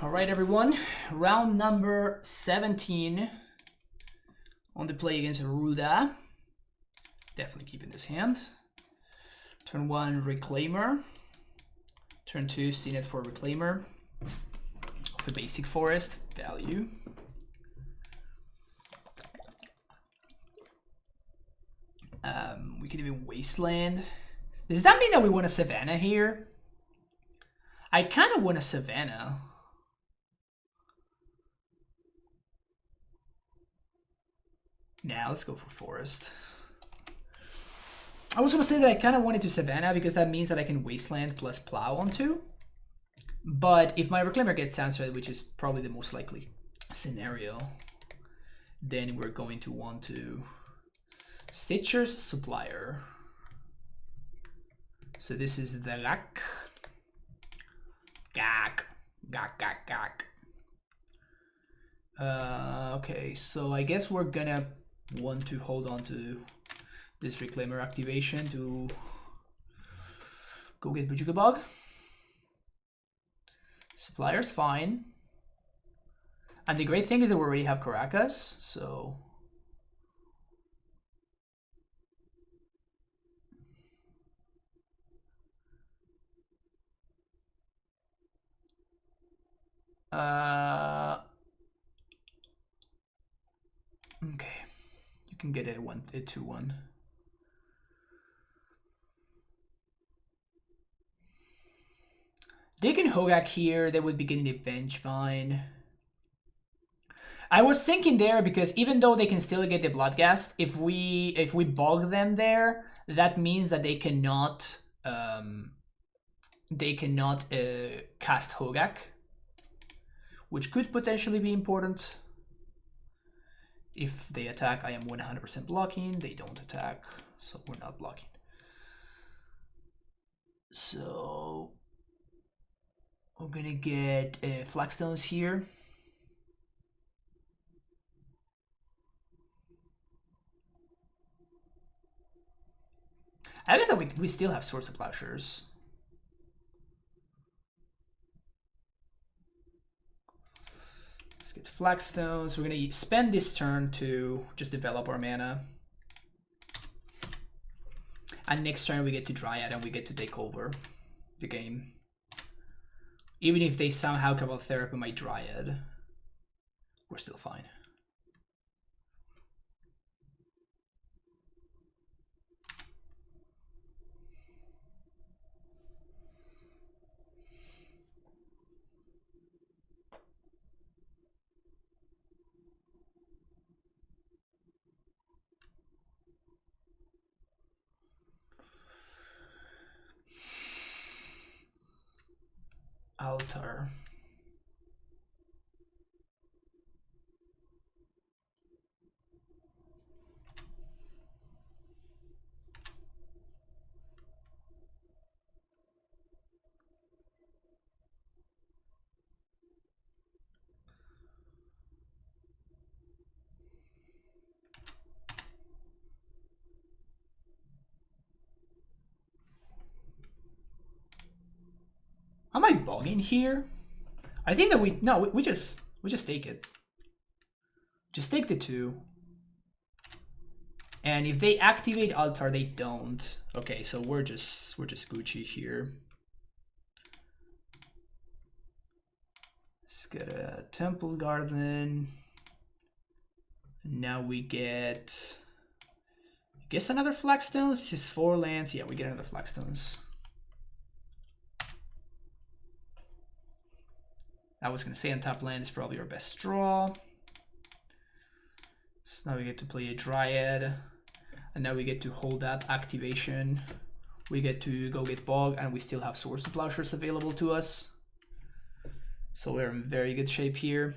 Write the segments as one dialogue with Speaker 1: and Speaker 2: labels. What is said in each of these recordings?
Speaker 1: All right, everyone. Round number 17 on the play against Urza. Definitely keeping this hand. Turn 1, Reclaimer. Turn 2, Cnet for Reclaimer. For basic forest, value. We can even Wasteland. Does that mean that we want a Savannah here? I kind of want a Savannah. Now let's go for forest. I was going to say that I kind of wanted to Savannah because that means that I can Wasteland plus Plow onto. But if my Reclaimer gets answered, which is probably the most likely scenario, then we're going to want to Stitcher's Supplier. So this is the Gak. Gak. Gak, gak, gak. Okay, so I guess we're gonna want to hold on to this Reclaimer activation to go get BUG Hogaak. Supplier's fine. And the great thing is that we already have Caracas, so... okay, you can get a 2-1. They can Hogaak here, they would be getting a Vengevine. I was thinking there because even though they can still get the Bloodghast, if we bog them there, that means that they cannot cast Hogaak, which could potentially be important. If they attack, I am 100% blocking. They don't attack, so we're not blocking. So we're gonna get Flagstones here. I guess that we still have Swords of Plowshares. Let's get Flagstones. We're gonna spend this turn to just develop our mana. And next turn we get to Dryad and we get to take over the game. Even if they somehow Cabal Therapy my Dryad, we're still fine. Altar. Am I bogging here? I think that we just take it. Just take the 2. And if they activate Altar, they don't. Okay, so we're just Gucci here. Let's get a Temple Garden. Now we get, I guess, another Flagstones. This is 4 lands. Yeah, we get another Flagstones. I was gonna say on top land is probably our best draw. So now we get to play a Dryad, and now we get to hold up activation. We get to go get Bog, and we still have Swords to Plowshares available to us. So we're in very good shape here.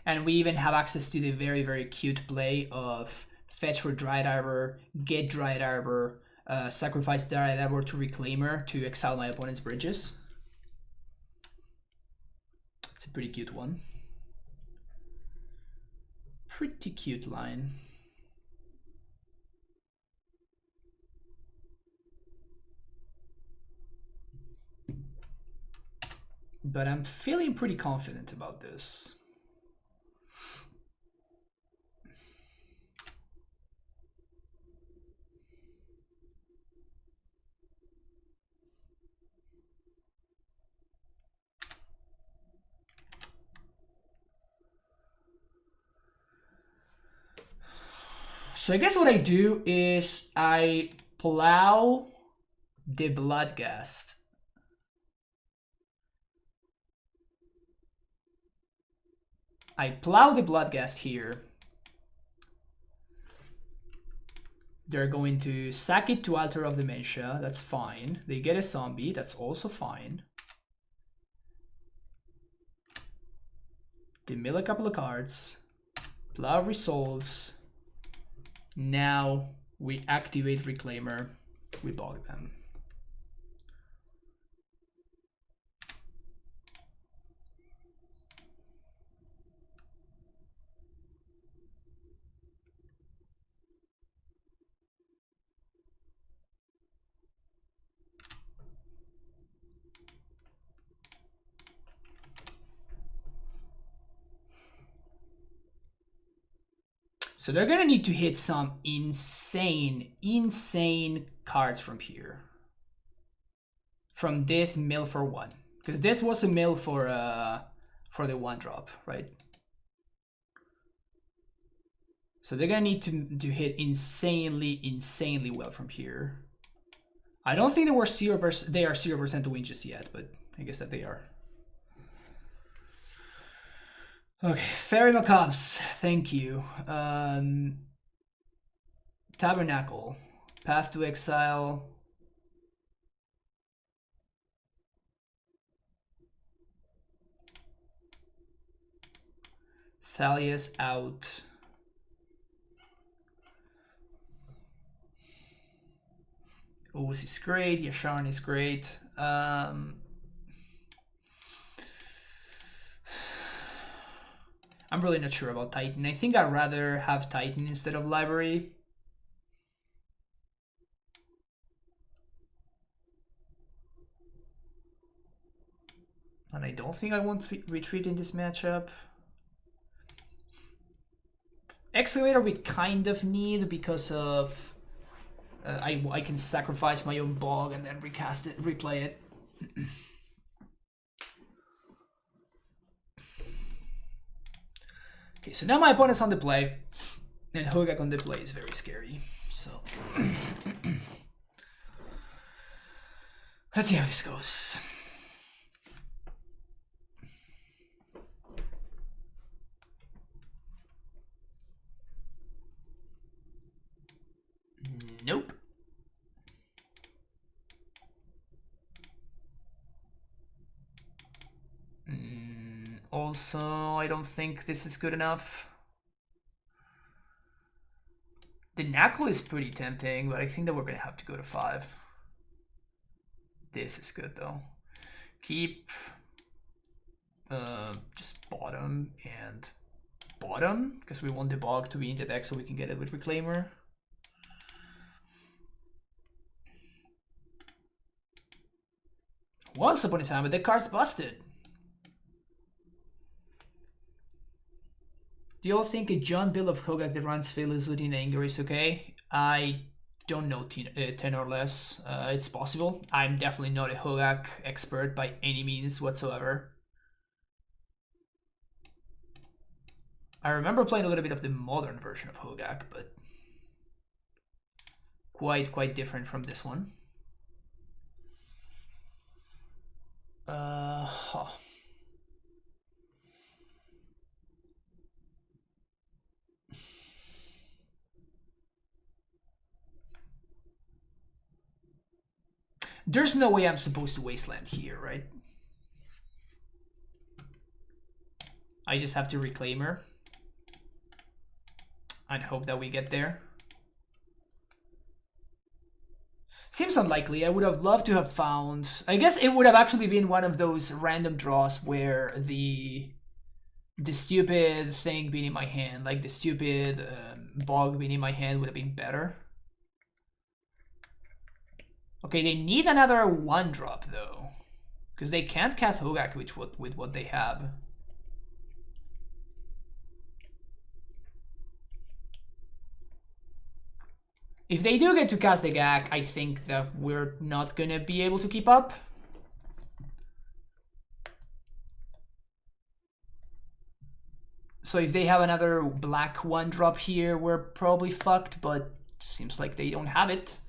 Speaker 1: And we even have access to the very, very cute play of fetch for Dryad Arbor, get Dryad Arbor, sacrifice Dryad Arbor to Reclaimer to exile my opponent's bridges. It's a pretty cute one. Pretty cute line. but I'm feeling pretty confident about this. So I guess what I do is I plow the Bloodghast. I plow the Bloodghast here. They're going to sack it to Altar of Dementia. That's fine. They get a zombie. That's also fine. They mill a couple of cards. Plow resolves. Now we activate Reclaimer. We bog them. So they're gonna need to hit some insane cards from here. From this mill for 1. Because this was a mill for the 1-drop, right? So they're gonna need to hit insanely well from here. I don't think they are 0% to win just yet, but I guess that they are. Okay, Fairy Macabres, thank you. Tabernacle, Path to Exile. Thalia's out. Oz is great, Yasharn is great. I'm really not sure about Titan. I think I'd rather have Titan instead of Library. And I don't think I want to retreat in this matchup. Excavator we kind of need because of... I can sacrifice my own bog and then recast it, replay it. Okay, so now my opponent's on the play, and Hogaak on the play is very scary. So let's see how this goes. Nope. Also, I don't think this is good enough. The Knuckle is pretty tempting, but I think that we're gonna have to go to 5. This is good though. Keep just bottom and bottom, because we want the bog to be in the deck so we can get it with Reclaimer. Once upon a time, but the card's busted. Do you all think a John Bill of Hogaak that runs Phyllis within anger is okay? I don't know 10 or less. It's possible. I'm definitely not a Hogaak expert by any means whatsoever. I remember playing a little bit of the modern version of Hogaak, but quite different from this one. There's no way I'm supposed to wasteland here, right? I just have to Reclaimer and hope that we get there. Seems unlikely. I would have loved to have found... I guess it would have actually been one of those random draws where the stupid thing being in my hand, like the stupid bog being in my hand, would have been better. Okay, they need another 1-drop though, Because they can't cast Hogaak with what they have. If they do get to cast the Gag, I think that we're not gonna be able to keep up. So if they have another black 1-drop here, we're probably fucked, but seems like they don't have it.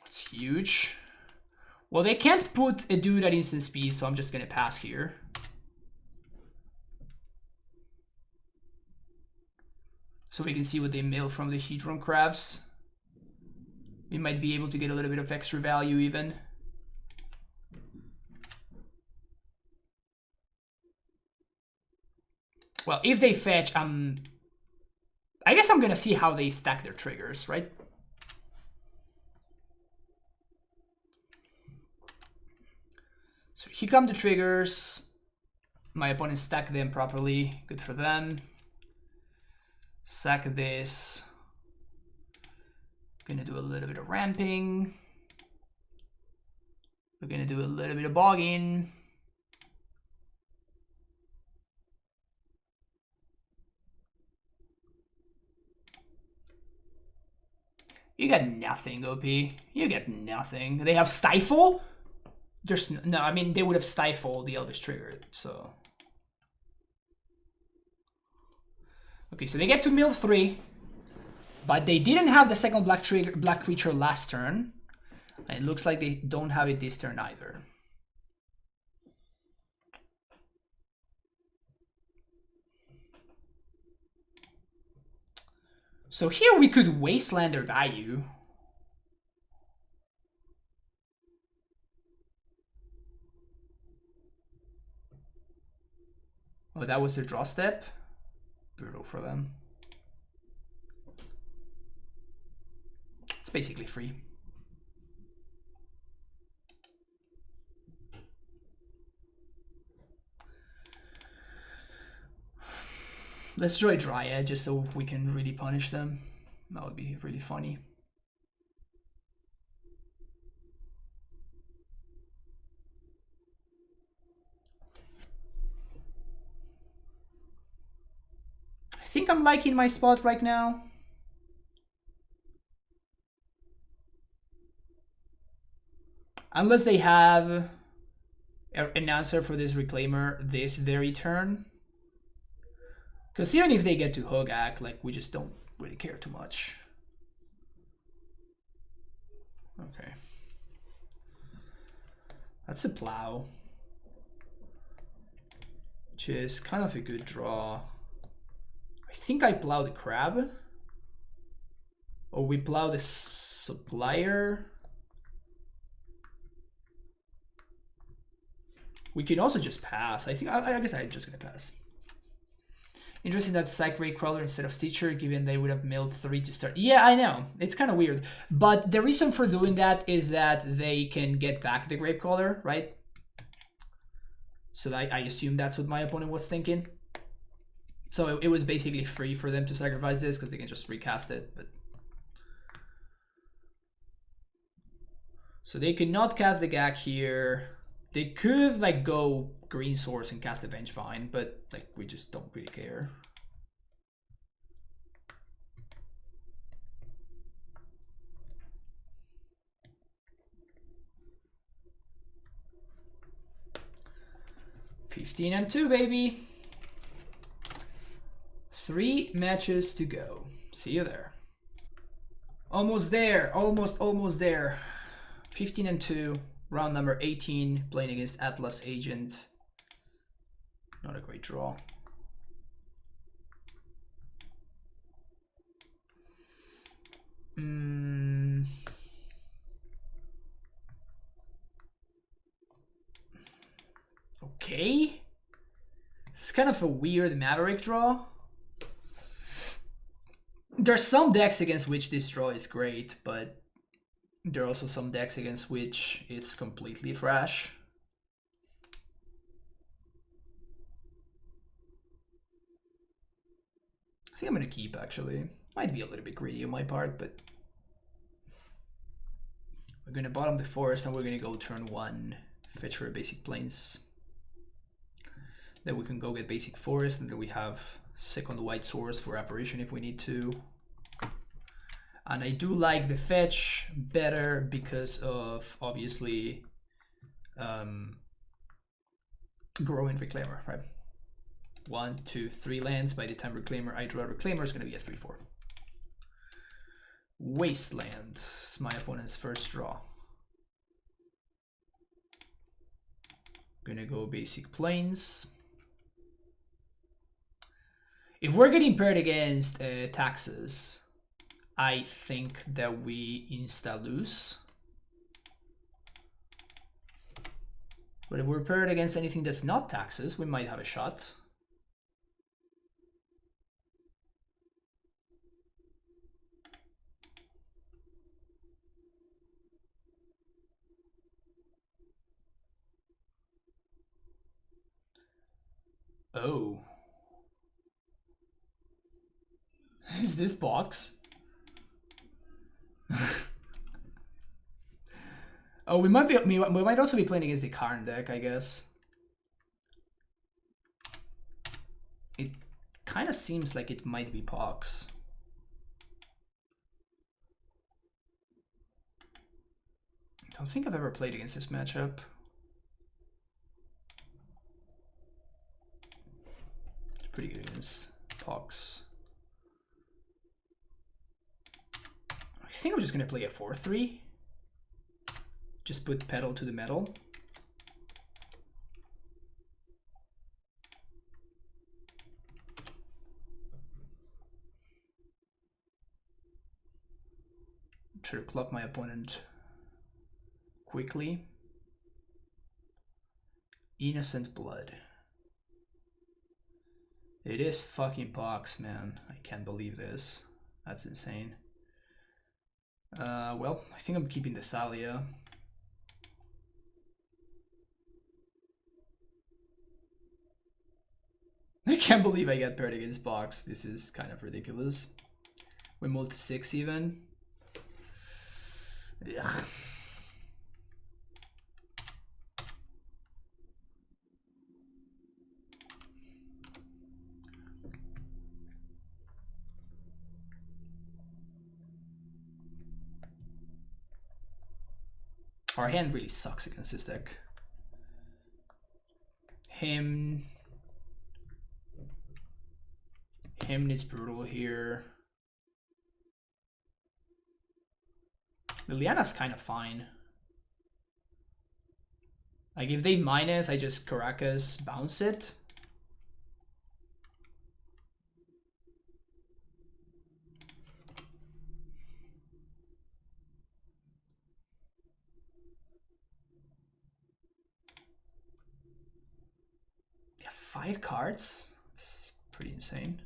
Speaker 1: It's huge. Well, they can't put a dude at instant speed, so I'm just gonna pass here. So we can see what they mill from the Hedron crabs. We might be able to get a little bit of extra value even. Well, if they fetch, I guess I'm gonna see how they stack their triggers, right? So here come the triggers. My opponent stacked them properly. Good for them. Sack this. Gonna do a little bit of ramping. We're gonna do a little bit of bogging. You got nothing, OP. You get nothing. They have Stifle? There's no, I mean, they would have Stifled the Elvish trigger, so. Okay, so they get to mill 3. But they didn't have the second black creature last turn. And it looks like they don't have it this turn either. So here we could wasteland their value. Oh, that was their draw step. Brutal for them. It's basically free. Let's draw a Dryad just so we can really punish them. That would be really funny. I think I'm liking my spot right now. Unless they have an answer for this Reclaimer this very turn. Because even if they get to Hogaak, like, we just don't really care too much. Okay. That's a plow. Which is kind of a good draw. I think I plow the crab. Or we plow the supplier. We can also just pass. I guess I'm just gonna pass. Interesting that Psych Ray Crawler instead of Stitcher, given they would have milled 3 to start. Yeah, I know. It's kind of weird. But the reason for doing that is that they can get back the Gravecrawler, right? So I assume that's what my opponent was thinking. So it was basically free for them to sacrifice this because they can just recast it. But so they could not cast the Gag here. They could like go green source and cast the Vengevine, but like we just don't really care. (15-2), baby. 3 matches to go. See you there. Almost there. Almost there. 15-2. Round number 18, playing against Atlas Agent. Not a great draw. Okay. It's kind of a weird Maverick draw. There's some decks against which this draw is great, but there are also some decks against which it's completely trash. I think I'm gonna keep, actually. Might be a little bit greedy on my part, but We're gonna bottom the forest and we're gonna go turn 1, fetch for basic plains. Then we can go get basic forest, and then we have second white source for apparition if we need to. And I do like the fetch better because of obviously growing Reclaimer, right? 1, 2, 3 lands. By the time I draw Reclaimer, it's gonna be a 3/4. Wasteland is my opponent's first draw. Gonna go basic plains. If we're getting paired against taxes, I think that we insta-lose. But if we're paired against anything that's not taxes, we might have a shot. Oh. Is this box? Oh, we might also be playing against the Karn deck, I guess. It kind of seems like it might be Pox. I don't think I've ever played against this matchup. It's pretty good against Pox. I think I'm just gonna play a 4/3. Just put pedal to the metal. Try to clock my opponent quickly. Innocent blood. It is fucking Pox, man. I can't believe this. That's insane. Well, I think I'm keeping the Thalia. I can't believe I got paired against Box. This is kind of ridiculous. We moved to 6 even. Ugh. Our hand really sucks against this deck. Hymn is brutal here. Liliana's kind of fine. Like if they minus, I just Caracas bounce it. Yeah, 5 cards. It's pretty insane.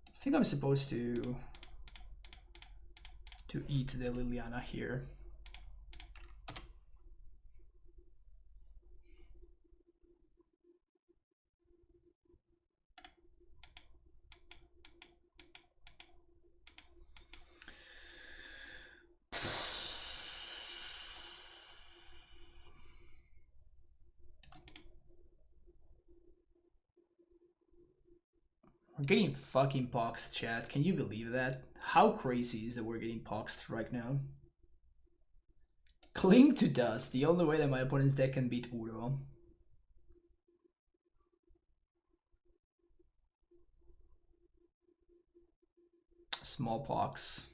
Speaker 1: I think I'm supposed to eat the Liliana here. We're getting fucking poxed, chat. Can you believe that? How crazy is that we're getting poxed right now? Cling to Dust, the only way that my opponent's deck can beat Uro. Smallpox.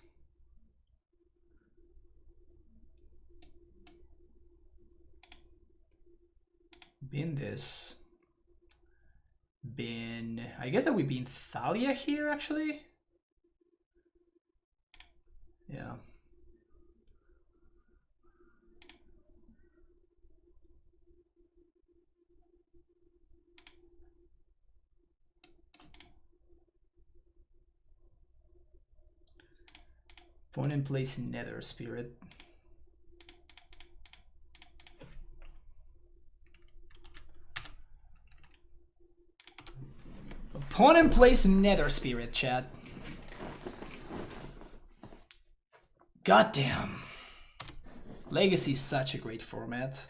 Speaker 1: Bin this. Bin... I guess that we've been Thalia here, actually? Yeah. Opponent plays Nether Spirit. Opponent plays Nether Spirit, chat. Goddamn. Legacy is such a great format.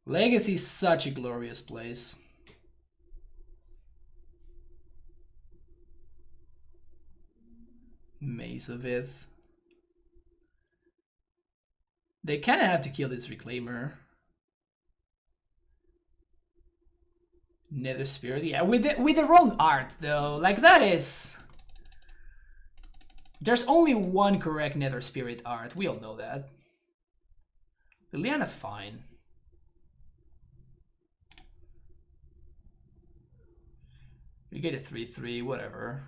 Speaker 1: Legacy is such a glorious place. Maze of it. They kind of have to kill this Reclaimer. Nether Spirit, yeah, with the wrong art though. Like that is. There's only one correct Nether Spirit art. We all know that. Liliana's fine. You get a 3/3, whatever.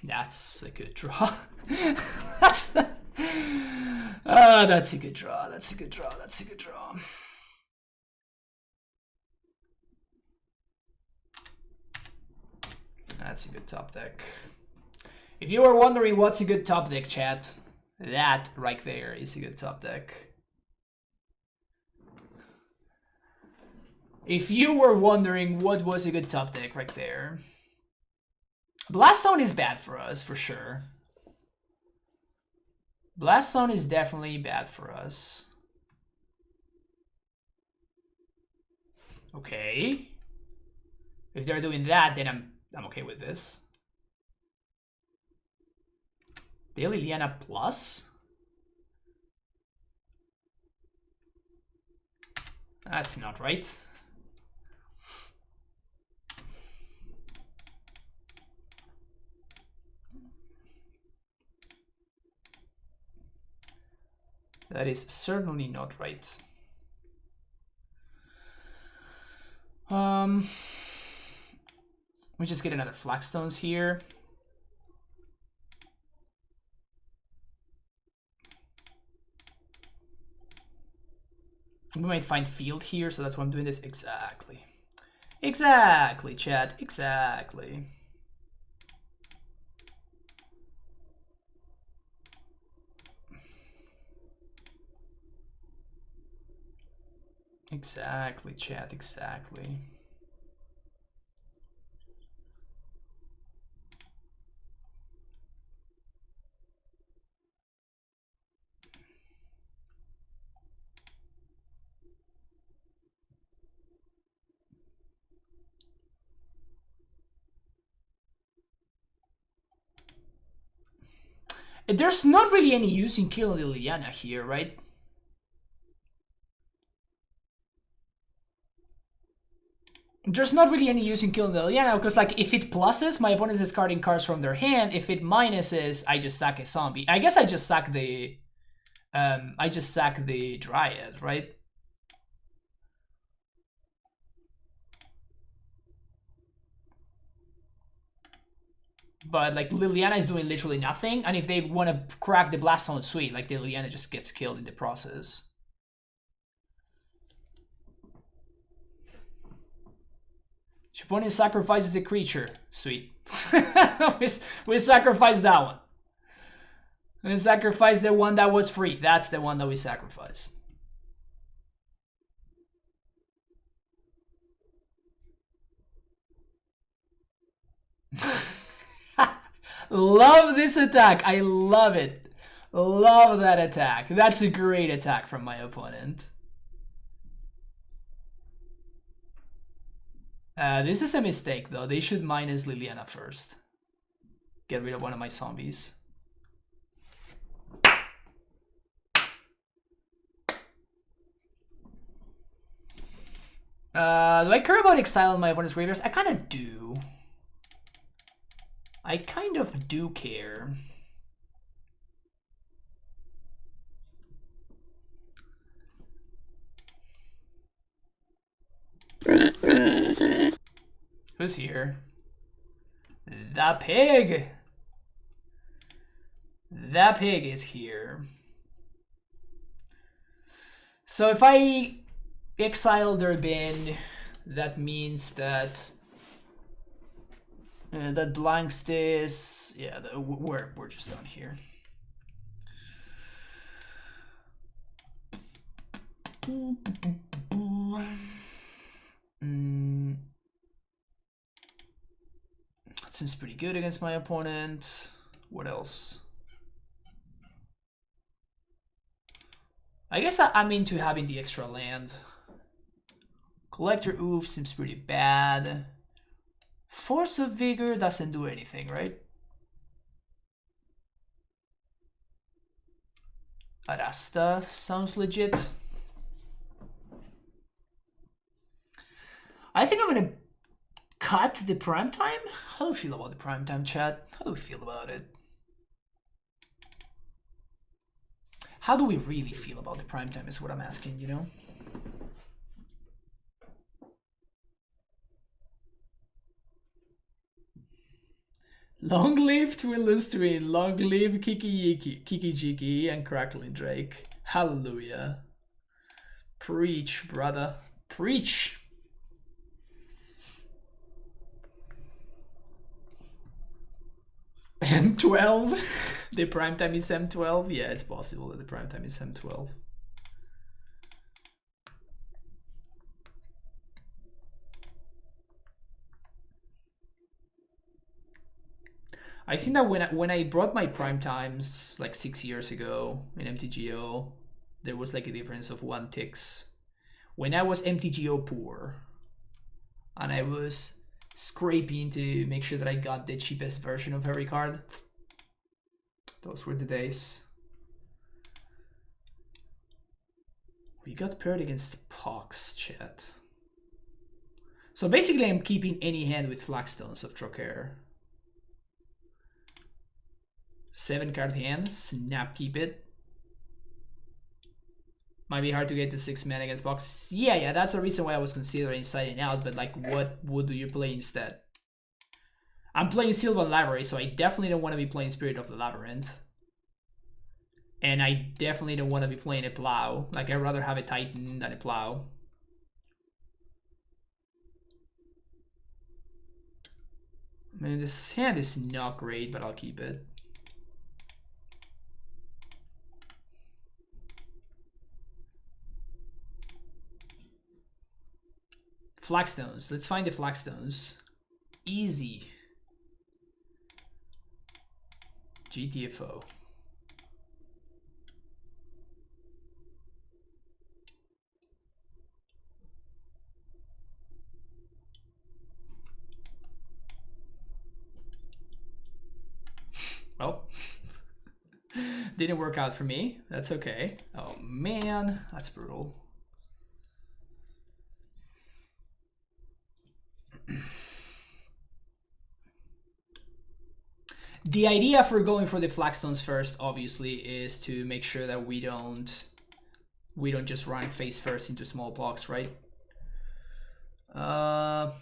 Speaker 1: That's a good draw. That's a good draw. That's a good draw. That's a good draw. That's a good top deck. If you were wondering what's a good top deck, chat, that right there is a good top deck. If you were wondering what was a good top deck right there. Blast Zone is bad for us, for sure. Blast Zone is definitely bad for us. Okay. If they're doing that, then I'm okay with this. Daily Liliana plus? That's not right. That is certainly not right. We just get another Flagstones here. We might find field here, so that's why I'm doing this. Exactly. Exactly, chat. Exactly. Exactly, chat. Exactly. There's not really any use in killing Liliana here, right? There's not really any use in killing Liliana because, like, if it pluses, my opponent is discarding cards from their hand. If it minuses, I just sack a zombie. I guess I just sack the Dryad, right? But like Liliana is doing literally nothing, and if they want to crack the Blast Zone suite, like the Liliana just gets killed in the process. Your opponent sacrifices a creature. Sweet. we sacrifice that one. We sacrifice the one that was free. That's the one that we sacrifice. Love this attack. I love it. Love that attack. That's a great attack from my opponent. This is a mistake, though. They should minus Liliana first. Get rid of one of my zombies. Do I care about exiling my opponent's graveyards? I kind of do. I kind of do care. Who's here? The pig! The pig is here. So if I exile their bin, that means that that blanks this. Yeah, we're just done here. Seems pretty good against my opponent. What else? I guess I'm into having the extra land. Collector Oof seems pretty bad. Force of Vigor doesn't do anything, right? Arasta sounds legit. I think I'm gonna cut the prime time. How do you feel about the prime time, chat? How do you feel about it? How do we really feel about the prime time is what I'm asking, you know? Long live Twillustrian, long live Kiki Jiki, and Crackling Drake. Hallelujah. Preach, brother. Preach. M12? The prime time is M12? Yeah, it's possible that the prime time is M12. I think that when I brought my prime times like 6 years ago in MTGO, there was like a difference of 1 ticks. When I was MTGO poor, and I was scraping to make sure that I got the cheapest version of every card, those were the days. We got paired against Pox, chat. So basically I'm keeping any hand with Flagstones of Trocaire. 7 card hand, snap keep it. Might be hard to get to 6 mana against Pox. Yeah, that's the reason why I was considering siding out, but like what do you play instead? I'm playing Sylvan Library, so I definitely don't want to be playing Spirit of the Labyrinth. And I definitely don't want to be playing a Plow. Like, I'd rather have a Titan than a Plow. I mean, this hand is not great, but I'll keep it. Flagstones. Let's find the Flagstones. Easy. GTFO. Well, didn't work out for me. That's okay. Oh man, that's brutal. The idea for going for the Flagstones first, obviously, is to make sure that we don't just run face first into small blocks, right? Kind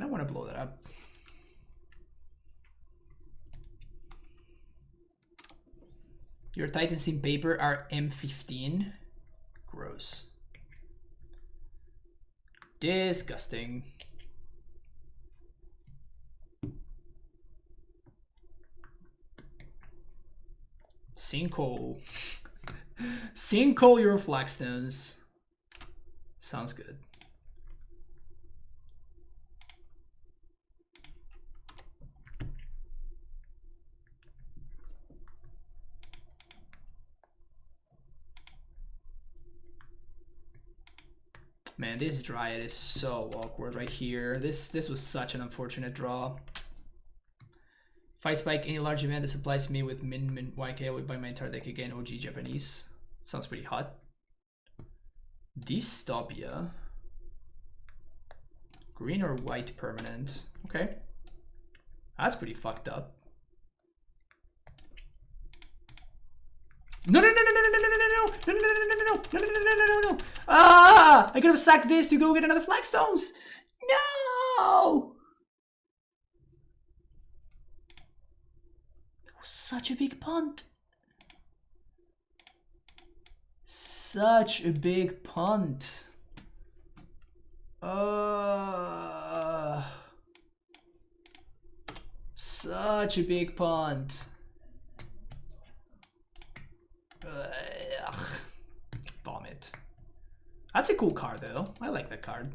Speaker 1: of want to blow that up. Your Titans in paper are M15. Gross. Disgusting. Sinkhole. Sinkhole your Flagstones. Sounds good. Man, this Dryad is so awkward right here. This was such an unfortunate draw. If I spike any large event that supplies me with min YK, I will buy my entire deck again. OG Japanese. Sounds pretty hot. Dystopia. Green or white permanent. Okay. That's pretty fucked up. No. Ah! I could have sacked this to go get another Flagstones. No! That was such a big punt. Such a big punt. Such a big punt. That's a cool card though. I like that card.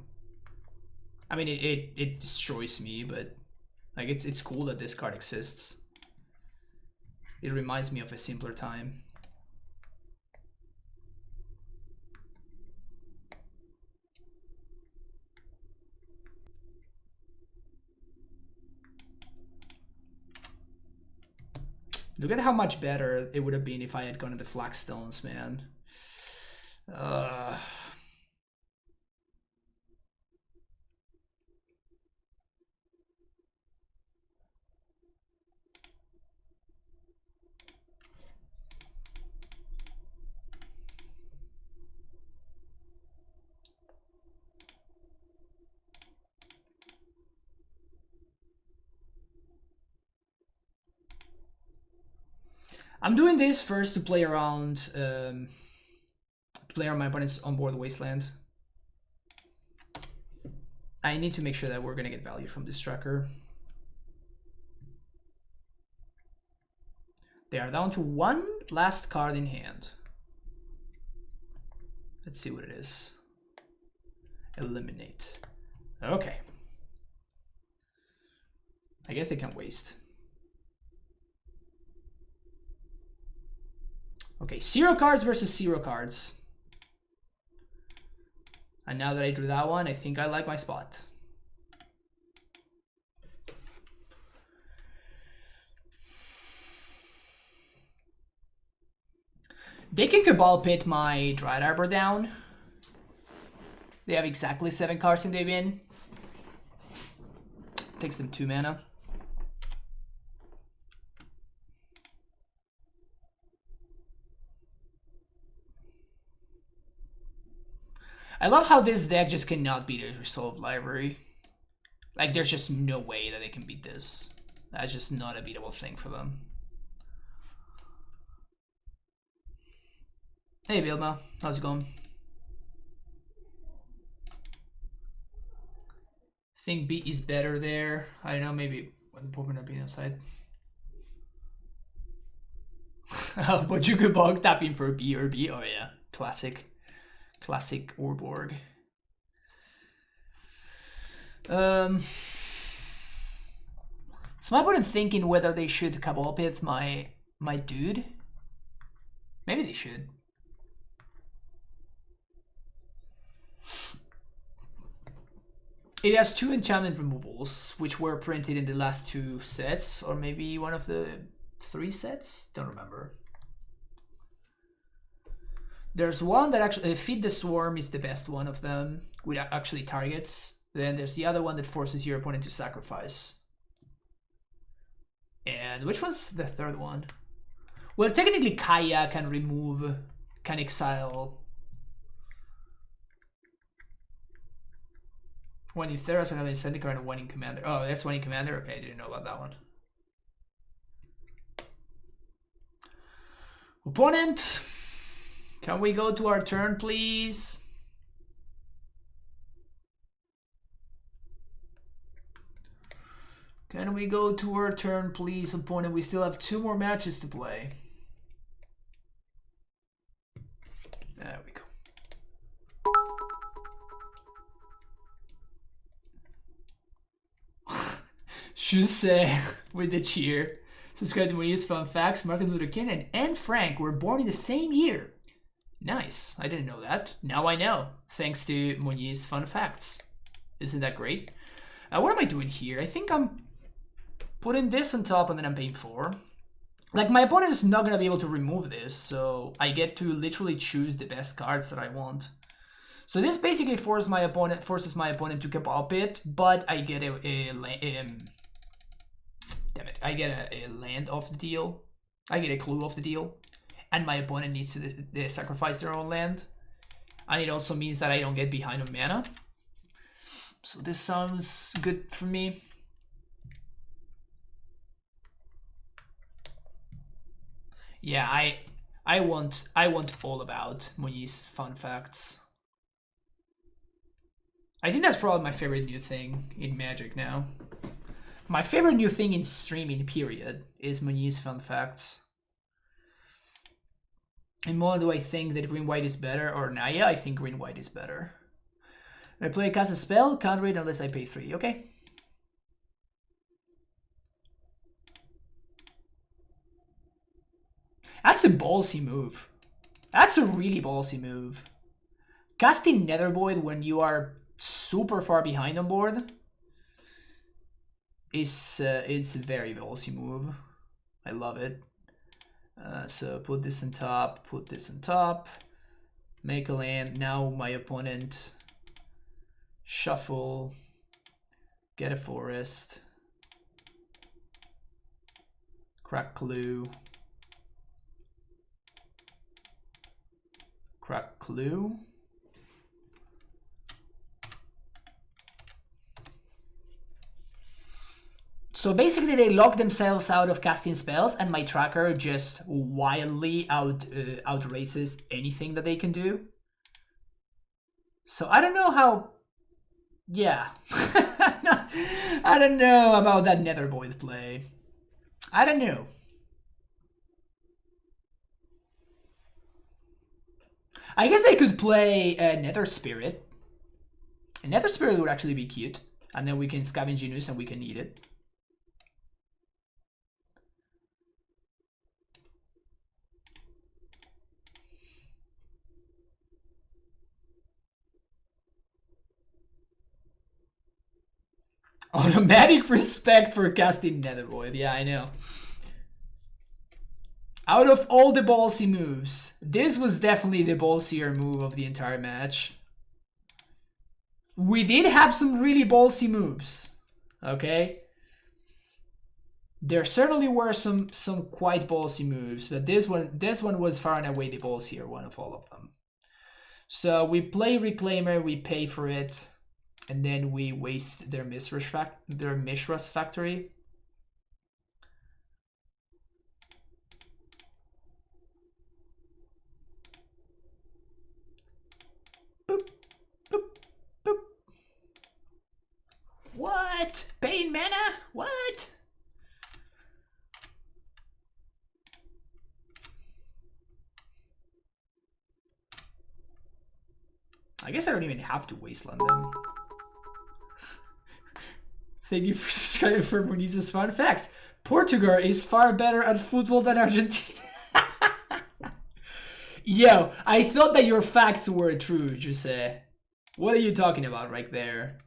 Speaker 1: I mean, it destroys me, but like it's cool that this card exists. It reminds me of a simpler time. Look at how much better it would have been if I had gone to the Flagstones, man. I'm doing this first to play around, my opponent's onboard wasteland. I need to make sure that we're gonna get value from this tracker. They are down to one last card in hand. Let's see what it is. Eliminate. Okay. I guess they can waste. Okay, 0 cards versus 0 cards. And now that I drew that one, I think I like my spot. They can Cabal Pit my Dryad Arbor down. They have exactly 7 cards in their bin. Takes them 2 mana. I love how this deck just cannot beat a Resolved Library. Like, there's just no way that they can beat this. That's just not a beatable thing for them. Hey, Bilma. How's it going? Think B is better there. I don't know, maybe when the Pokemon not being outside. But you could bug tapping for B or B. Oh, yeah. Classic. Classic Orborg. So my opponent thinking whether they should Cabal Pit my dude. Maybe they should. It has 2 enchantment removals, which were printed in the last 2 sets, or maybe one of the 3 sets. Don't remember. There's one that actually Feed the Swarm is the best one of them, which actually targets. Then there's the other one that forces your opponent to sacrifice. And which one's the third one? Well, technically Kaya can remove, can exile. One in Theros, another in Zendikar, and 1 in Commander. Oh, that's 1 in Commander? Okay, I didn't know about that one. Opponent. Can we go to our turn, please? Can we go to our turn, please, opponent? We still have 2 more matches to play. There we go. Jeskai with the cheer. Subscribe to Muniz Fun Facts. Martin Luther King and Anne Frank were born in the same year. Nice. I didn't know that. Now I know. Thanks to Muniz Fun Facts. Isn't that great? What am I doing here? I think I'm putting this on top and then I'm paying 4. Like, my opponent is not going to be able to remove this, so I get to literally choose the best cards that I want. So this basically forces my opponent to Cabal Pit, but I get I get a land off the deal. I get a clue off the deal. And my opponent needs to sacrifice their own land. And it also means that I don't get behind on mana. So this sounds good for me. Yeah, I want all about Muniz Fun Facts. I think that's probably my favorite new thing in Magic now. My favorite new thing in streaming, period, is Muniz Fun Facts. And more, do I think that green-white is better? Or nah, yeah, I think green-white is better. When I play cast a spell, counter it unless I pay 3. Okay. That's a ballsy move. That's a really ballsy move. Casting Nethervoid when you are super far behind on board is it's a very ballsy move. I love it. So put this on top, put this on top, make a land. Now my opponent shuffle, get a forest, crack clue, crack clue. So basically they lock themselves out of casting spells and my tracker just wildly outraces anything that they can do. So I don't know how... Yeah. I don't know about that Nethervoid play. I don't know. I guess they could play Nether Spirit. A Nether Spirit would actually be cute. And then we can scavenge Genius and we can eat it. Automatic respect for casting Nethervoid. Yeah, I know. Out of all the ballsy moves, this was definitely the ballsier move of the entire match. We did have some really ballsy moves, okay? There certainly were some quite ballsy moves, but this one was far and away the ballsier one of all of them. So we play Reclaimer, we pay for it, and then we waste their Mishra's Factory. Boop, boop, boop. What? Paying mana? What? I guess I don't even have to wasteland them. Thank you for subscribing for Muniza's fun facts. Portugal is far better at football than Argentina. Yo, I thought that your facts were true, Jose. What are you talking about right there?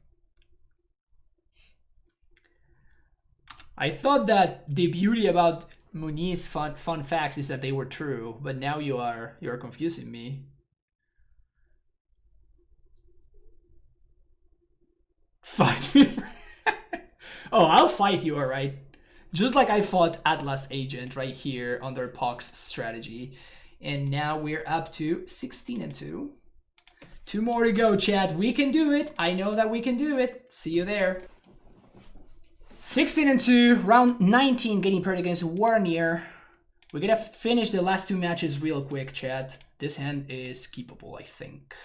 Speaker 1: I thought that the beauty about Muniz's fun facts is that they were true, but now you're confusing me. Fight me. Oh, I'll fight you, alright. Just like I fought Atlas Agent right here under Pox's strategy. And now we're up to 16-2. 2 more to go, chat. We can do it. I know that we can do it. See you there. 16-2, round 19, getting paired against Warnier. We're gonna finish the last 2 matches real quick, chat. This hand is keepable, I think.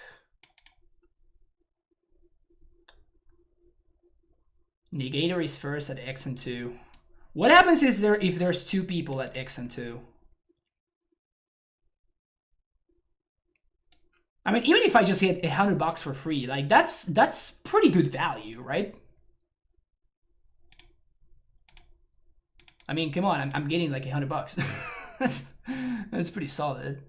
Speaker 1: Negator is first at X and 2. What happens if there's 2 people at X and 2? I mean, even if I just get $100 for free, like that's pretty good value, right? I mean, come on, I'm getting like $100. that's pretty solid.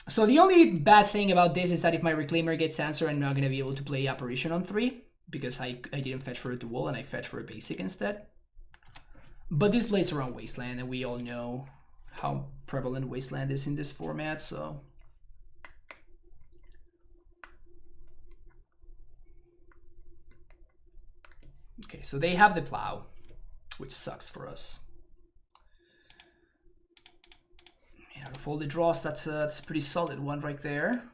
Speaker 1: So the only bad thing about this is that if my Reclaimer gets answered, I'm not gonna be able to play Apparition on 3. Because I didn't fetch for a dual and I fetched for a basic instead. But this plays around Wasteland and we all know how prevalent Wasteland is in this format, so... Okay, so they have the Plow, which sucks for us. Yeah, out of all the draws, that's a pretty solid one right there.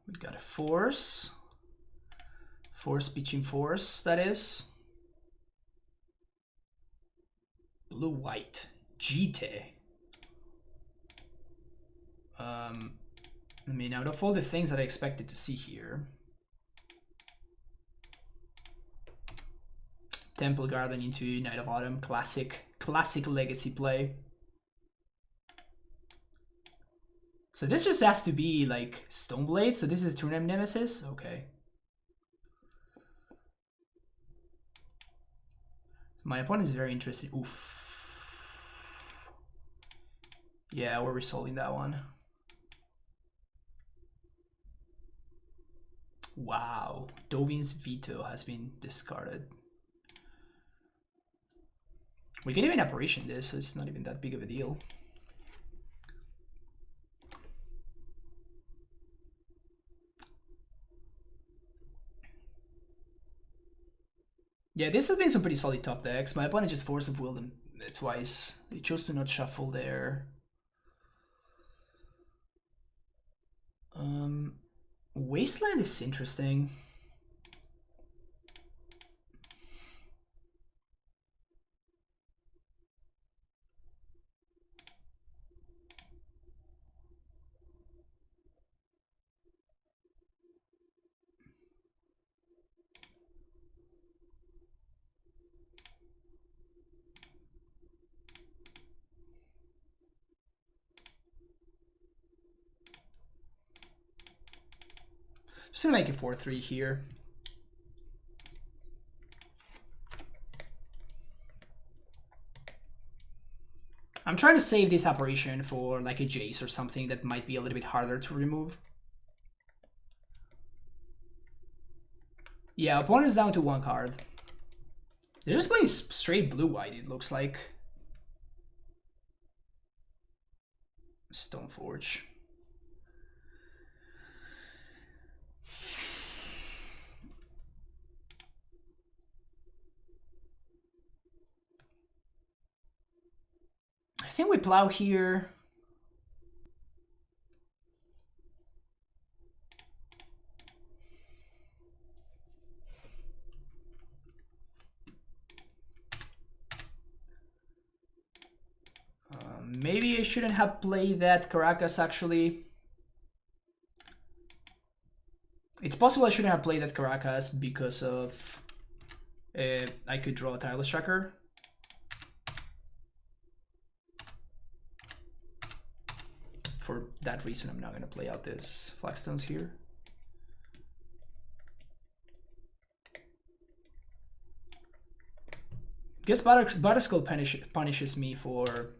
Speaker 1: We got a Force Pitching Force, that is. Blue-white, Jite. I mean, out of all the things that I expected to see here. Temple Garden into Night of Autumn. Classic legacy play. So this just has to be like Stoneblade. So this is Tournament Nemesis. Okay. My opponent is very interested. Oof. Yeah, we're resolving that one. Wow. Dovin's Veto has been discarded. We can even apparition this, so it's not even that big of a deal. Yeah, this has been some pretty solid top decks. My opponent just force of willed them twice. They chose to not shuffle there. Wasteland is interesting. Just gonna make it 4-3 here. I'm trying to save this apparition for like a Jace or something that might be a little bit harder to remove. Yeah, opponent's down to 1 card. They're just playing straight blue-white, it looks like. Stoneforge. I think we plow here. Maybe I shouldn't have played that Caracas, actually. It's possible I shouldn't have played that Caracas because of... I could draw a Tireless Tracker. For that reason, I'm not going to play out this Flagstones here. Guess Batterskull punishes me for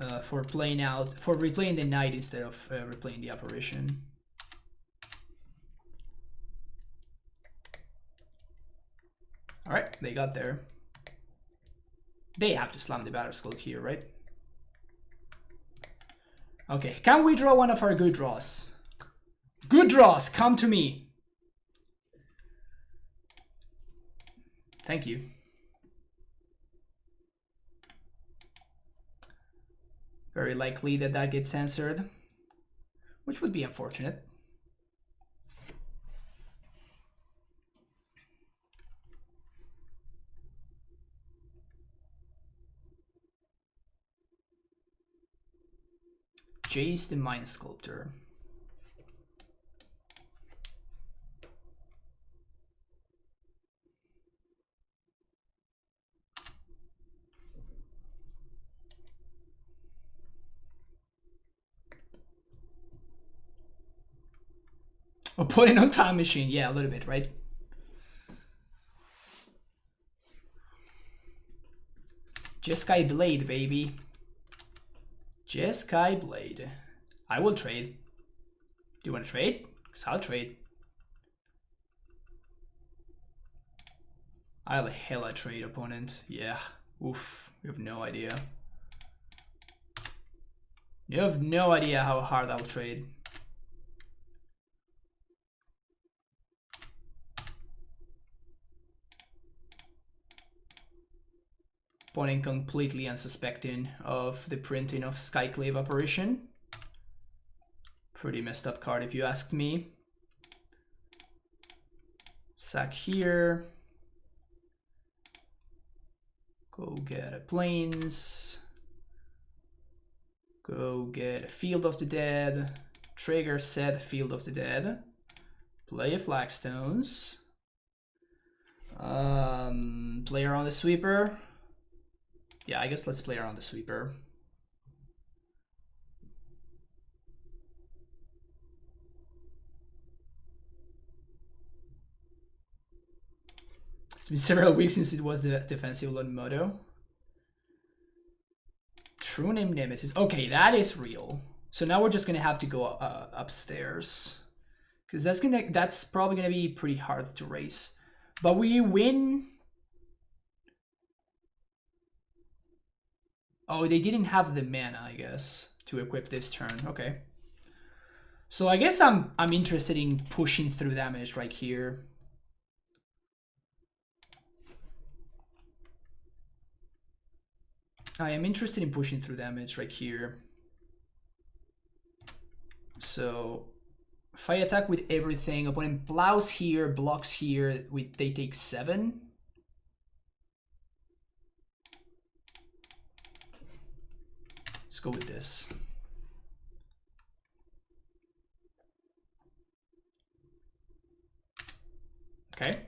Speaker 1: replaying the night instead of replaying the apparition. All right, they got there. They have to slam the Batterskull here, right? Okay, can we draw one of our good draws? Good draws, come to me. Thank you. Very likely that that gets answered, which would be unfortunate. Jace the Mind Sculptor. Or putting on Time Machine, yeah, a little bit, right? Jeskai Blade, baby. Jeskai Blade. I will trade. Do you want to trade? Because I'll trade. I'll hella trade, opponent. Yeah. Oof. You have no idea. You have no idea how hard I'll trade. Opponent completely unsuspecting of the printing of Skyclave Apparition. Pretty messed up card if you asked me. Sack here. Go get a Plains. Go get a Field of the Dead. Trigger said Field of the Dead. Play a Flagstones. Play around the sweeper. Yeah, I guess let's play around the sweeper. It's been several weeks since it was the defensive load motto. True name Nemesis. Okay, that is real. So now we're just gonna have to go upstairs, because that's probably gonna be pretty hard to race. But we win. Oh, they didn't have the mana, I guess, to equip this turn. Okay. So I guess I'm interested in pushing through damage right here. I am interested in pushing through damage right here. So if I attack with everything, opponent plows here, blocks here, they take 7. Let's go with this. Okay.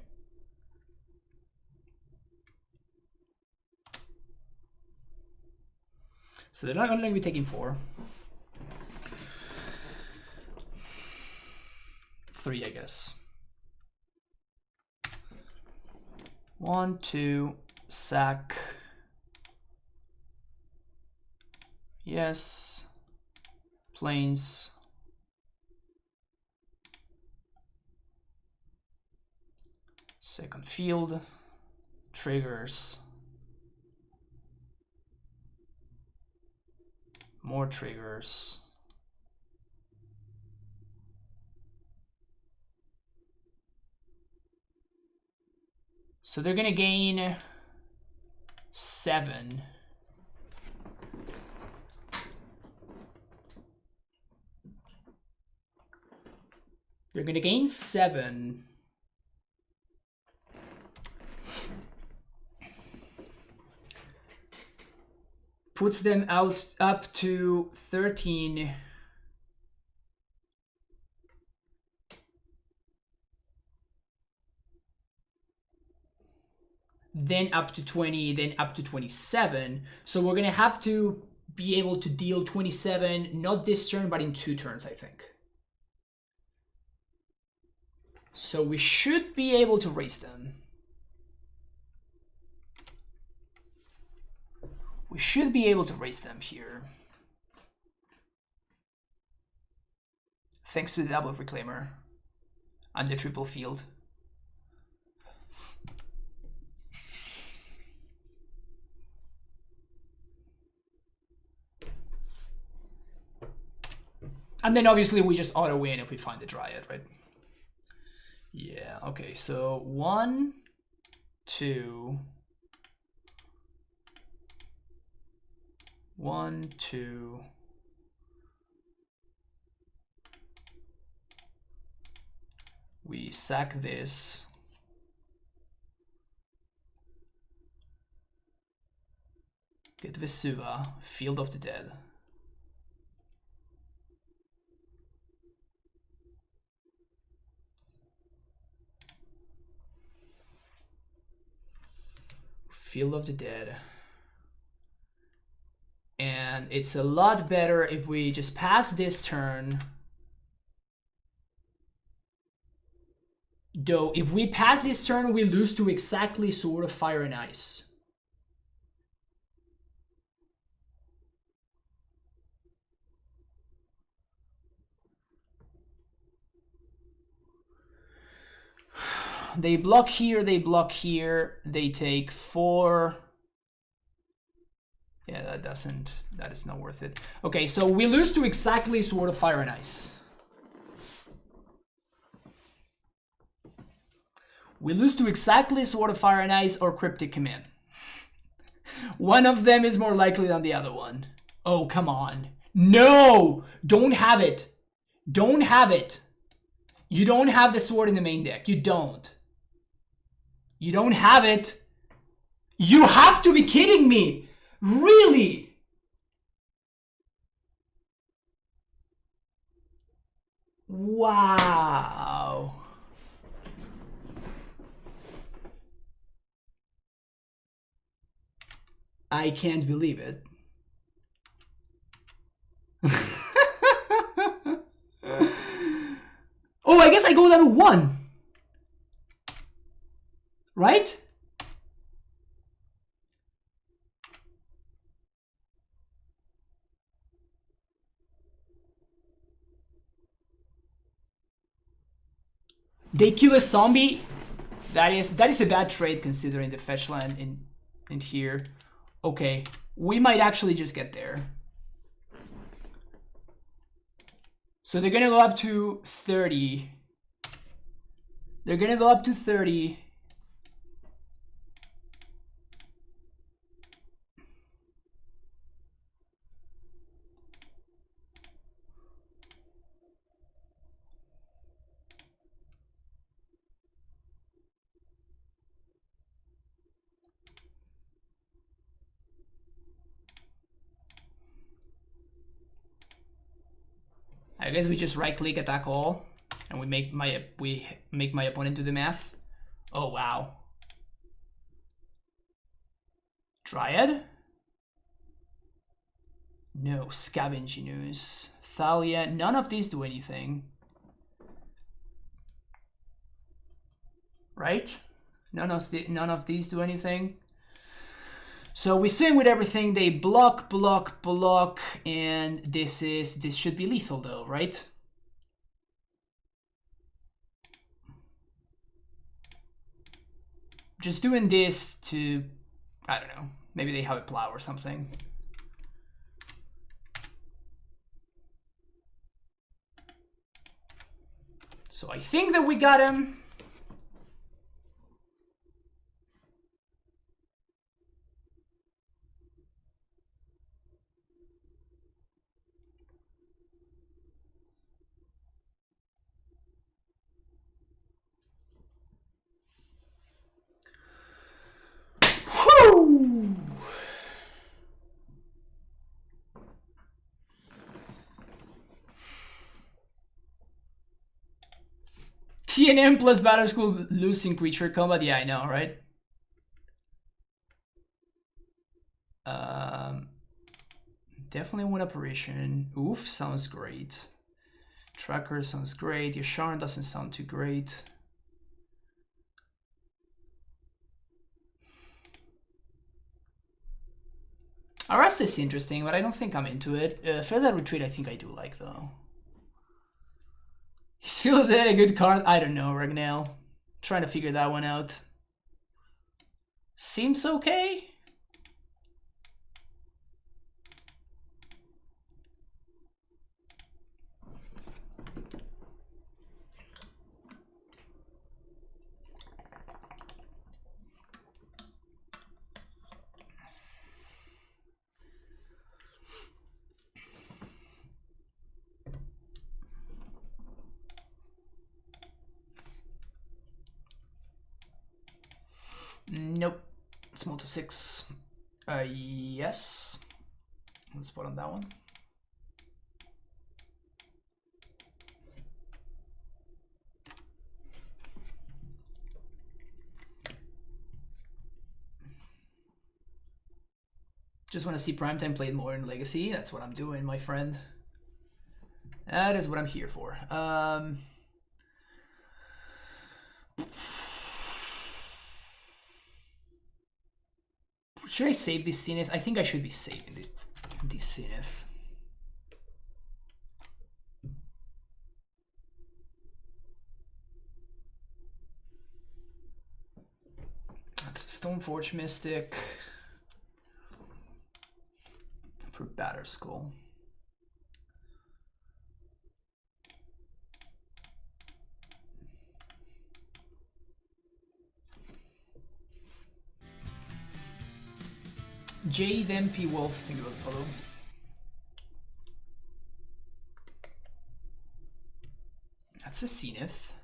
Speaker 1: So they're not going to be taking 4. 3, I guess. 1, 2, sack. Yes. Planes. Second field. Triggers. More triggers. So they're gonna gain 7. They're gonna gain 7. Puts them up to 13. Then up to 20, then up to 27. So we're gonna have to be able to deal 27, not this turn, but in 2 turns, I think. So we should be able to raise them. We should be able to raise them here. Thanks to the double reclaimer and the triple field. And then obviously we just auto win if we find the Dryad, right? Yeah, okay, so 1, 2. 1, 2. We sack this. Get Vesuva, Field of the Dead. Field of the Dead. And it's a lot better if we just pass this turn. Though, if we pass this turn, we lose to exactly Sword of Fire and Ice. They block here, they block here, they take 4. Yeah, that is not worth it. Okay, so we lose to exactly Sword of Fire and Ice. We lose to exactly Sword of Fire and Ice or Cryptic Command. One of them is more likely than the other one. Oh, come on. No! Don't have it. Don't have it. You don't have the sword in the main deck. You don't. You don't have it. You have to be kidding me. Really? Wow. I can't believe it. Oh, I guess I go level 1. Right? They kill a zombie. That is a bad trade considering the fetch land in here. Okay, we might actually just get there. So they're gonna go up to 30. They're gonna go up to 30. I guess we just right click attack all and we make my opponent do the math. Oh wow. Dryad? No, Scavenginus. Thalia, none of these do anything. Right? None of these do anything. So we swing with everything. They block, and this should be lethal though, right? Just doing this to, I don't know, maybe they have a plow or something. So I think that we got him. Whew. TNM plus Battle School losing creature combat. Yeah, I know, right? Definitely one apparition. Oof, sounds great. Tracker sounds great. Yasharn doesn't sound too great. Arrest is interesting, but I don't think I'm into it. Feather Retreat I think I do like though. Is Feel Dead a good card? I don't know, Ragnell. Trying to figure that one out. Seems okay. Nope. Small to 6. Yes. Let's put on that one. Just want to see Primetime played more in Legacy. That's what I'm doing, my friend. That is what I'm here for. Should I save this Zenith? I think I should be saving this Zenith. That's Stoneforge Mystic for Batter Skull. J then P Wolf, think about the follow. That's a Zenith.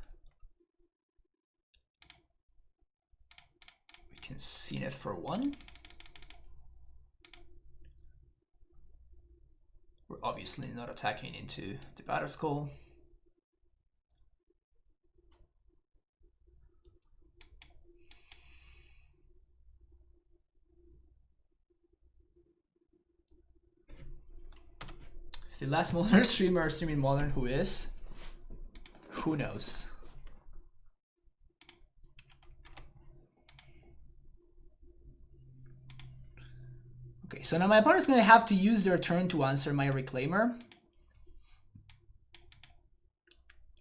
Speaker 1: We can Zenith for 1. We're obviously not attacking into the Batter Skull. If the last Modern streamer streaming Modern, who is? Who knows? Okay, so now my opponent's going to have to use their turn to answer my Reclaimer.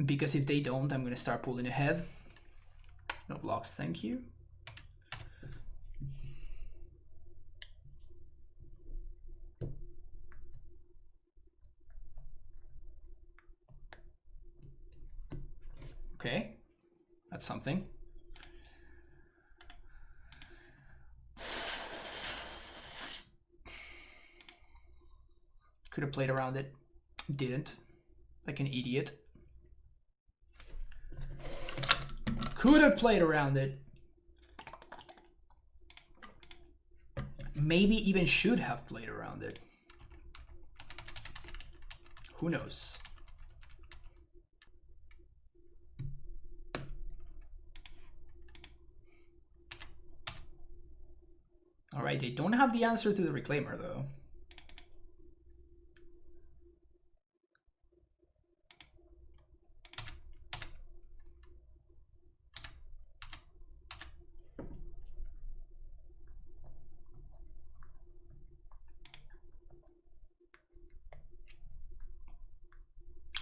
Speaker 1: Because if they don't, I'm going to start pulling ahead. No blocks, thank you. Okay, that's something. Could have played around it, didn't, like an idiot. Could have played around it. Maybe even should have played around it. Who knows? All right, they don't have the answer to the Reclaimer though.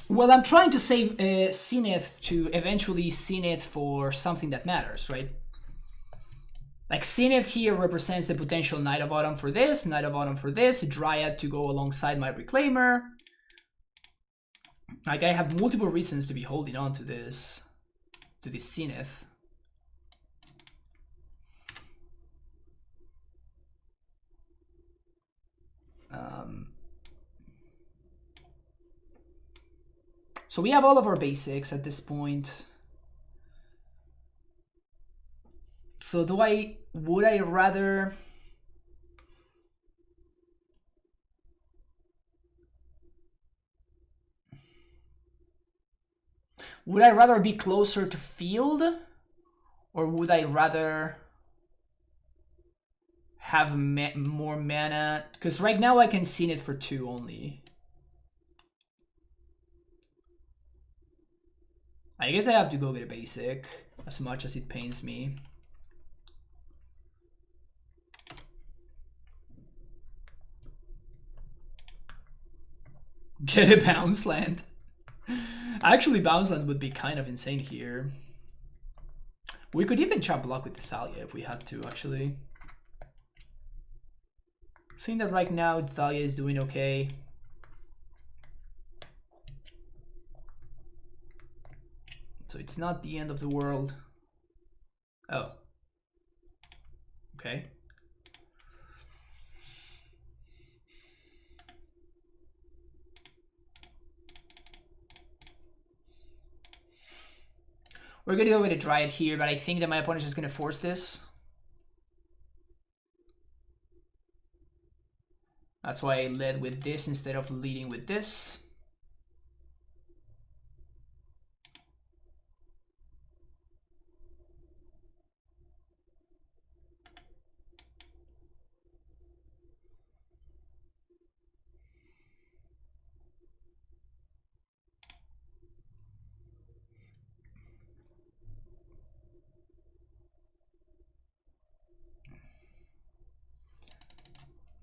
Speaker 1: Well, I'm trying to save Zenith to eventually Zenith for something that matters, right? Like Zenith here represents the potential Knight of Autumn for this, Knight of Autumn for this, Dryad to go alongside my Reclaimer. Like I have multiple reasons to be holding on to this Zenith. So we have all of our basics at this point. So would I rather... Would I rather be closer to field? Or would I rather have more mana? Because right now I can Zenith for 2 only. I guess I have to go get a basic, as much as it pains me. Get a bounce land. Actually, bounce land would be kind of insane here. We could even chop block with the Thalia if we had to, actually. I think that right now Thalia is doing okay. So it's not the end of the world. Oh. Okay. We're gonna go with a Dryad here, but I think that my opponent is just gonna force this. That's why I led with this instead of leading with this.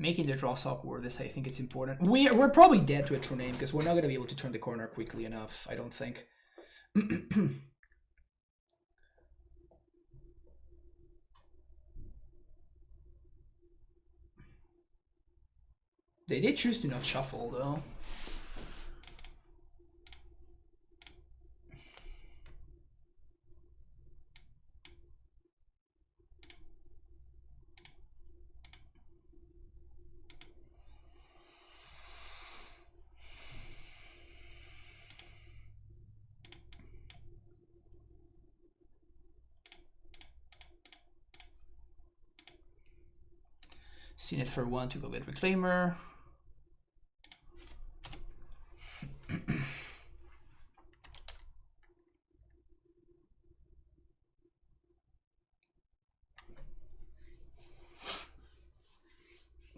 Speaker 1: Making the draws awkward is, I think it's important. We're probably dead to a true name because we're not going to be able to turn the corner quickly enough, I don't think. They did choose to not shuffle though. Seen it for 1 to go get Reclaimer.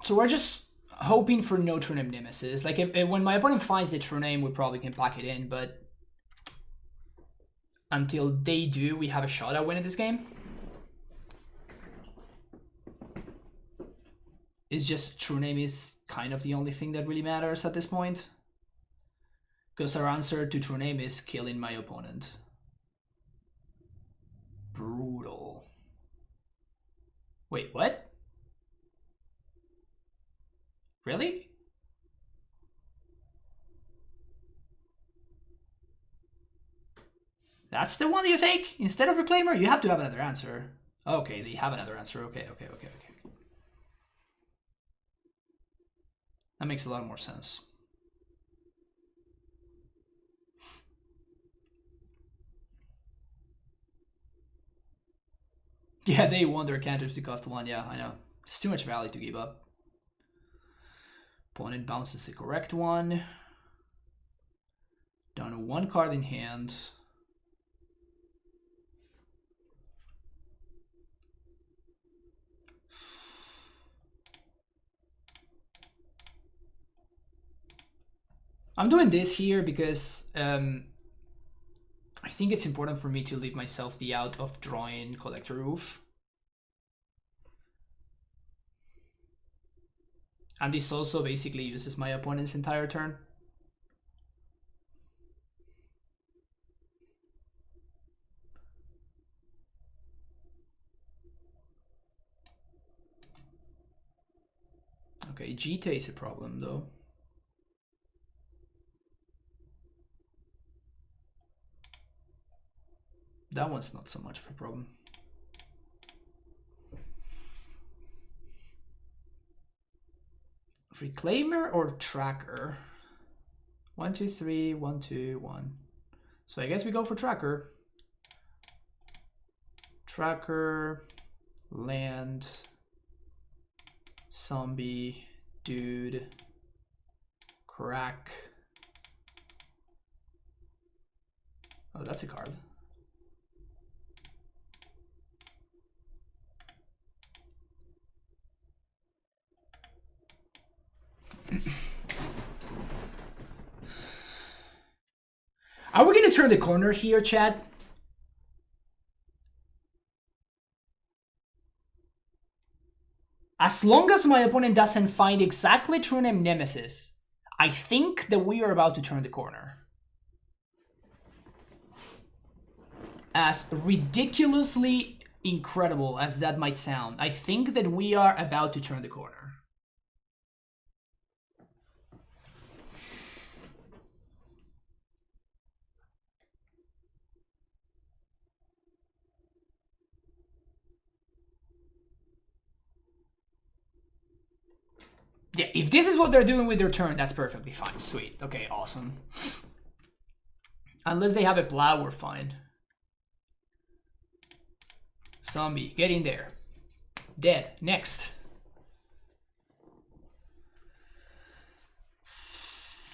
Speaker 1: So we're just hoping for no True Name Nemesis. Like, if when my opponent finds the True Name, we probably can pack it in, but until they do, we have a shot at winning this game. It's just True Name is kind of the only thing that really matters at this point. Because our answer to True Name is killing my opponent. Brutal. Wait, what? Really? That's the one you take instead of Reclaimer? You have to have another answer. Okay, they have another answer. Okay. That makes a lot more sense. Yeah, they want their counters to cost 1. Yeah, I know. It's too much value to give up. Opponent bounces the correct one. Down to 1 card in hand. I'm doing this here because I think it's important for me to leave myself the out of drawing Collector Roof. And this also basically uses my opponent's entire turn. Okay, Jita is a problem though. That one's not so much of a problem. Reclaimer or Tracker? 1, 2, 3, 1, 2, 1. So I guess we go for Tracker. Tracker, land, zombie, dude, crack. Oh, that's a card. Are we going to turn the corner here, chat? As long as my opponent doesn't find exactly True Name Nemesis, I think that we are about to turn the corner. As ridiculously incredible as that might sound, I think that we are about to turn the corner. Yeah, if this is what they're doing with their turn, that's perfectly fine. Sweet. Okay, awesome. Unless they have a plow, we're fine. Zombie, get in there. Dead. Next.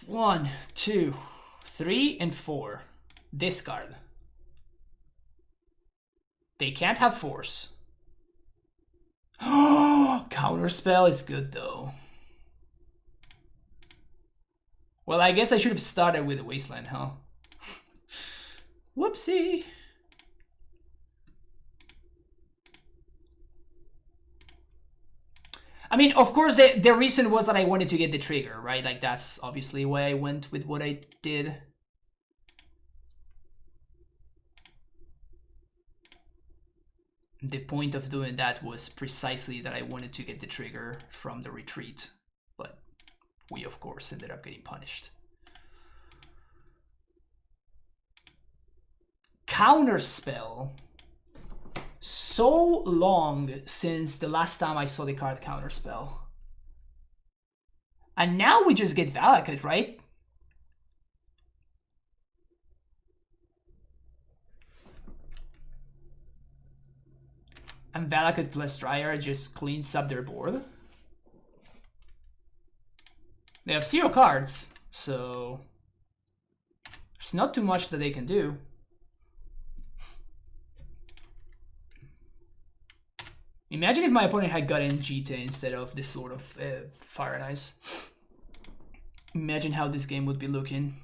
Speaker 1: 1, 2, 3, and 4. Discard. They can't have force. Counterspell is good though. Well, I guess I should have started with the Wasteland, huh? Whoopsie. I mean, of course, the reason was that I wanted to get the trigger, right? Like, that's obviously why I went with what I did. The point of doing that was precisely that I wanted to get the trigger from the retreat. But we, of course, ended up getting punished. Counterspell. So long since the last time I saw the card Counterspell. And now we just get Valakut, right? And Valakut plus Dryer just cleans up their board. They have 0 cards, so there's not too much that they can do. Imagine if my opponent had gotten Jita instead of this sort of Fire and Ice. Imagine how this game would be looking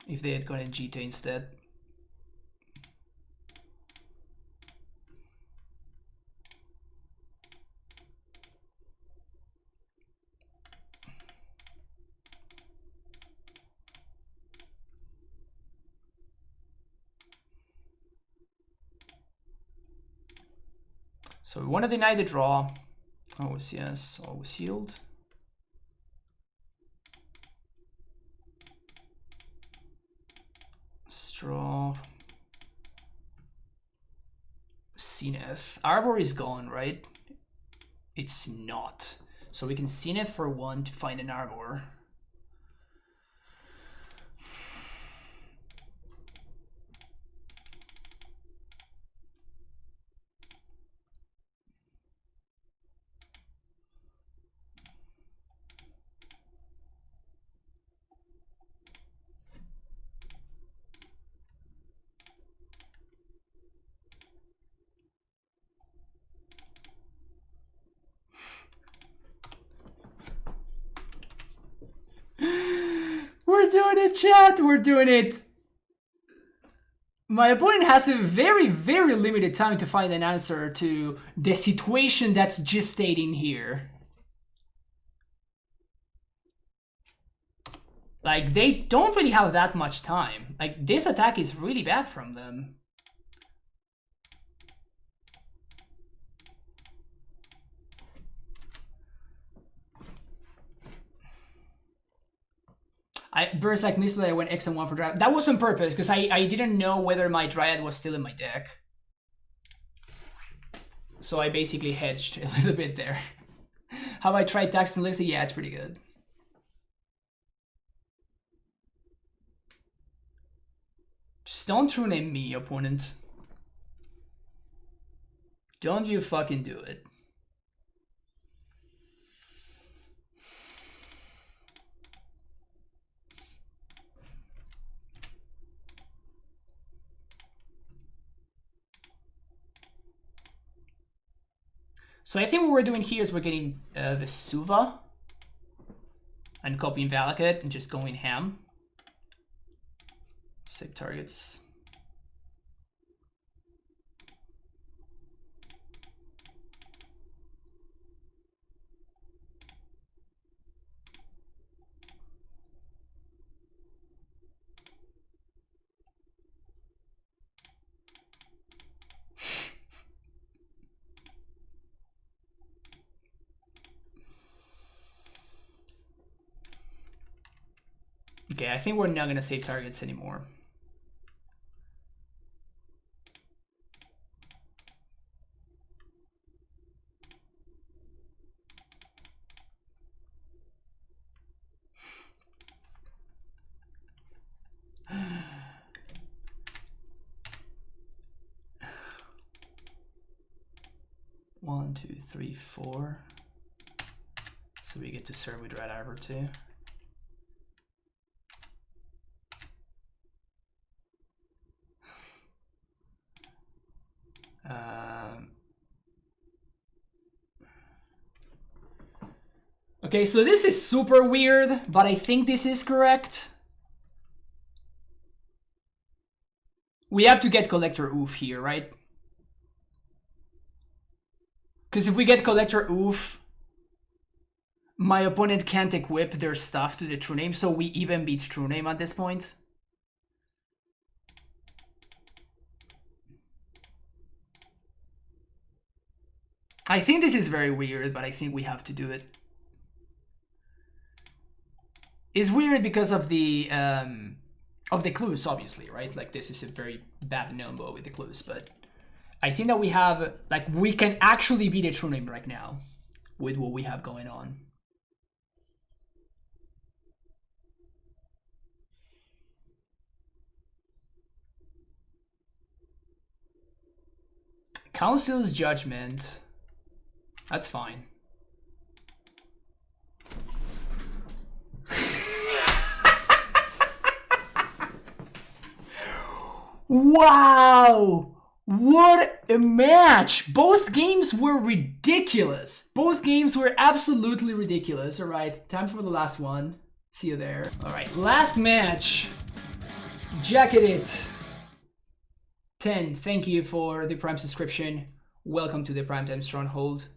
Speaker 1: if they had gotten Jita instead. So we want to deny the draw. Always yes, always yield. Straw. Zenith. Arbor is gone, right? It's not. So we can Zenith for 1 to find an Arbor. We're doing it, chat. We're doing it. My opponent has a very, very limited time to find an answer to the situation that's gestating here. Like, they don't really have that much time. Like, this attack is really bad from them. I burst like missile. I went X and 1 for Dryad. That was on purpose because I didn't know whether my Dryad was still in my deck. So I basically hedged a little bit there. Have I tried Tax and Elixir? Yeah, it's pretty good. Just don't true name me, opponent. Don't you fucking do it. So I think what we're doing here is we're getting Vesuva and copying Valakut and just going ham. Save targets. Okay, I think we're not gonna save targets anymore. One, two, three, four. So we get to serve with Red Arbor too. Okay, so this is super weird, but I think this is correct. We have to get Collector Oof here, right? Because if we get Collector Oof, my opponent can't equip their stuff to the True Name, so we even beat True Name at this point. I think this is very weird, but I think we have to do it. It's weird because of the clues, obviously, right? Like, this is a very bad numbo with the clues, but I think that we have, like, we can actually beat a True Name right now with what we have going on. Council's Judgment. That's fine. Wow! What a match! Both games were ridiculous. Both games were absolutely ridiculous. All right, time for the last one. See you there. All right, last match. Jacket it. 10, thank you for the Prime subscription. Welcome to the Primetime Stronghold.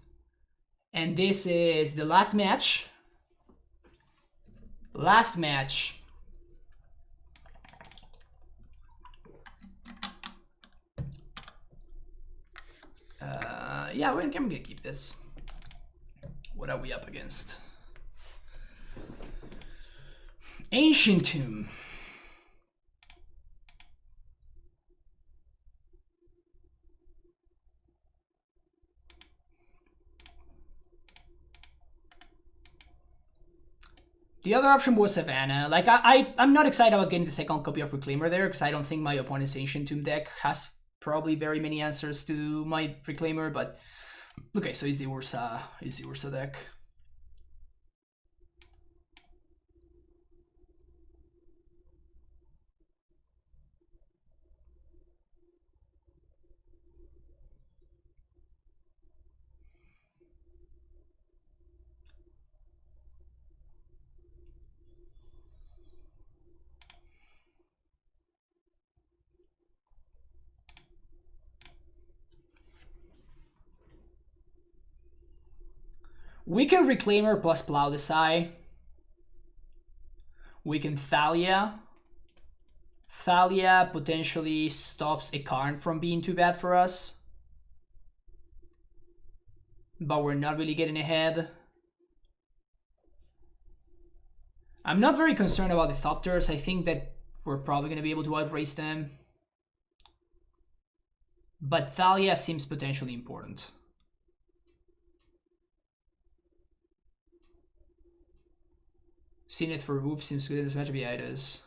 Speaker 1: And this is the last match. Last match. Yeah, I'm gonna keep this. What are we up against? Ancient Tomb. The other option was Savannah. Like, I'm not excited about getting the second copy of Reclaimer there because I don't think my opponent's Ancient Tomb deck has probably very many answers to my Reclaimer, but okay, so it's the Urza deck. We can Reclaimer plus Plow the Sai. We can Thalia. Thalia potentially stops a Karn from being too bad for us. But we're not really getting ahead. I'm not very concerned about the Thopters. I think that we're probably going to be able to outrace them. But Thalia seems potentially important. Zenith for Wolf seems good in this matchup. Yeah, it is.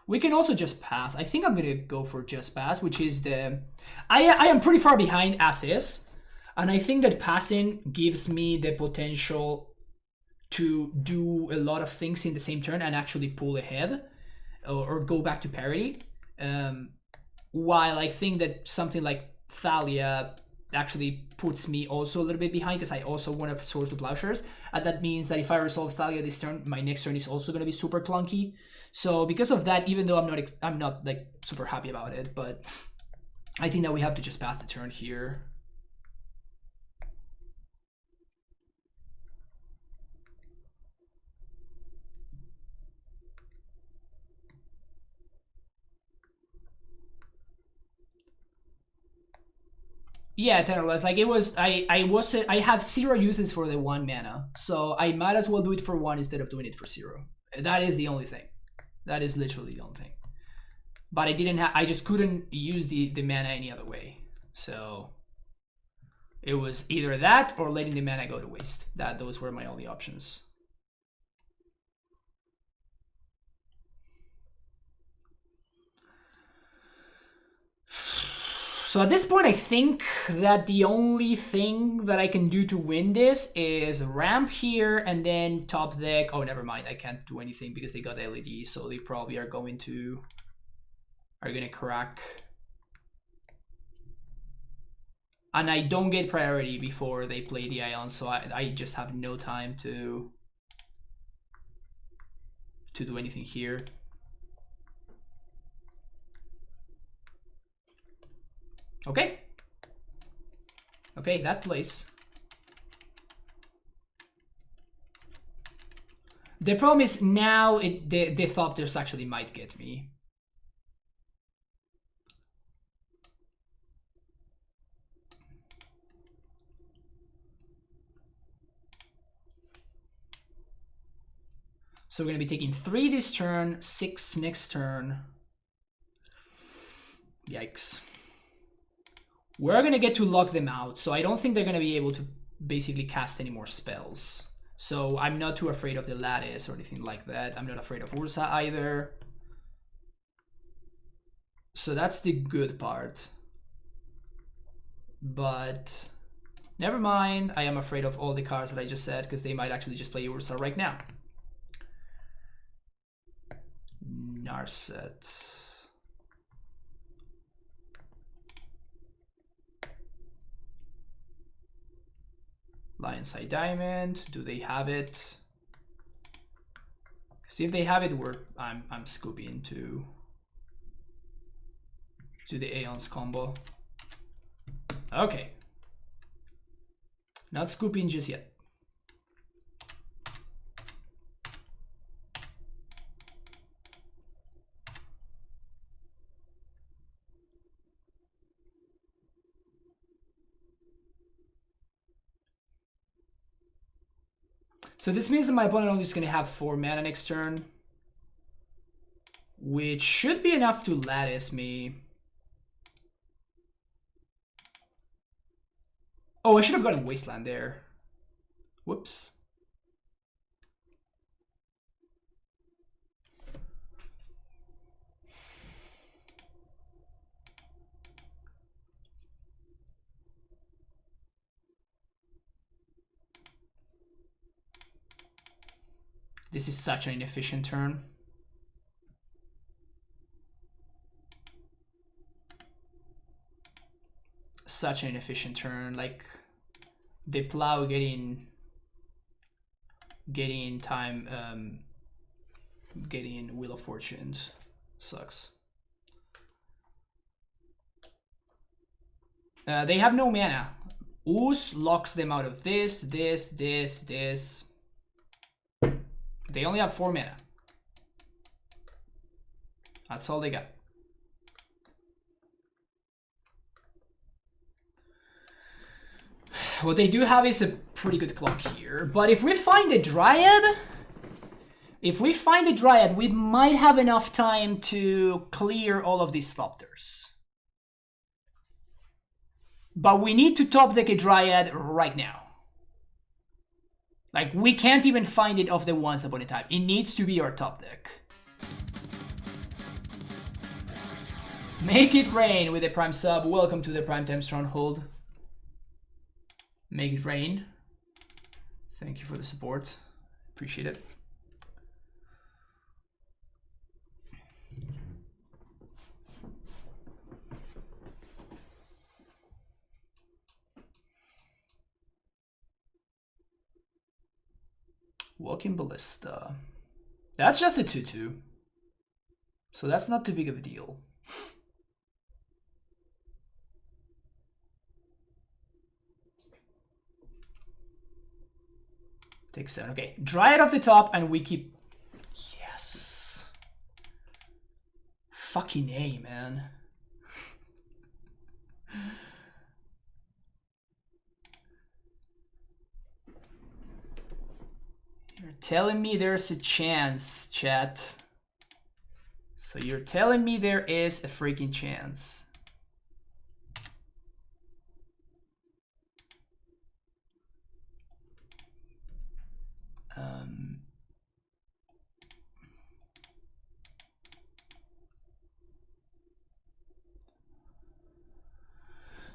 Speaker 1: We can also just pass. I think I'm going to go for just pass, which is the... I am pretty far behind as is. And I think that passing gives me the potential to do a lot of things in the same turn and actually pull ahead or go back to parity. While I think that something like Thalia actually puts me also a little bit behind because I also want to Swords to Plowshares. And that means that if I resolve Thalia this turn, my next turn is also going to be super clunky. So because of that, even though I'm not like super happy about it, but I think that we have to just pass the turn here. Yeah, 10 or less. Like it was, I have 0 uses for the 1 mana, so I might as well do it for 1 instead of doing it for 0. That is the only thing. That is literally the only thing. But I just couldn't use the mana any other way. So it was either that or letting the mana go to waste. Those were my only options. So at this point, I think that the only thing that I can do to win this is ramp here and then top deck. Oh, never mind. I can't do anything because they got LED, so they probably are going to crack. And I don't get priority before they play the Aeons, so I just have no time to do anything here. Okay. Okay, that plays. The problem is now the Thopters actually might get me. So we're going to be taking 3 this turn, 6 next turn. Yikes. We're going to get to lock them out, so I don't think they're going to be able to basically cast any more spells. So I'm not too afraid of the Lattice or anything like that. I'm not afraid of Urza either. So that's the good part. But never mind. I am afraid of all the cards that I just said because they might actually just play Urza right now. Narset. Lion's Eye Diamond. Do they have it? See if they have it. I'm scooping to the Aeons combo. Okay. Not scooping just yet. So this means that my opponent only is going to have 4 mana next turn, which should be enough to lattice me. Oh, I should have gotten Wasteland there. Whoops. This is such an inefficient turn. Such an inefficient turn. Like the plow getting time, getting Wheel of Fortunes sucks. They have no mana. Ooze locks them out of this. They only have 4 mana. That's all they got. What they do have is a pretty good clock here. But if we find a Dryad, we might have enough time to clear all of these Thopters. But we need to top deck a Dryad right now. Like, we can't even find it off the Once Upon a Time. It needs to be our top deck. Make it rain with a Prime sub. Welcome to the Primetime Stronghold. Make it rain. Thank you for the support. Appreciate it. Walking Ballista. That's just a 2/2. So that's not too big of a deal. Take 7. Okay, Dryad off the top and we keep... Yes. Fucking A, man. You're telling me there's a chance, chat. So you're telling me there is a freaking chance.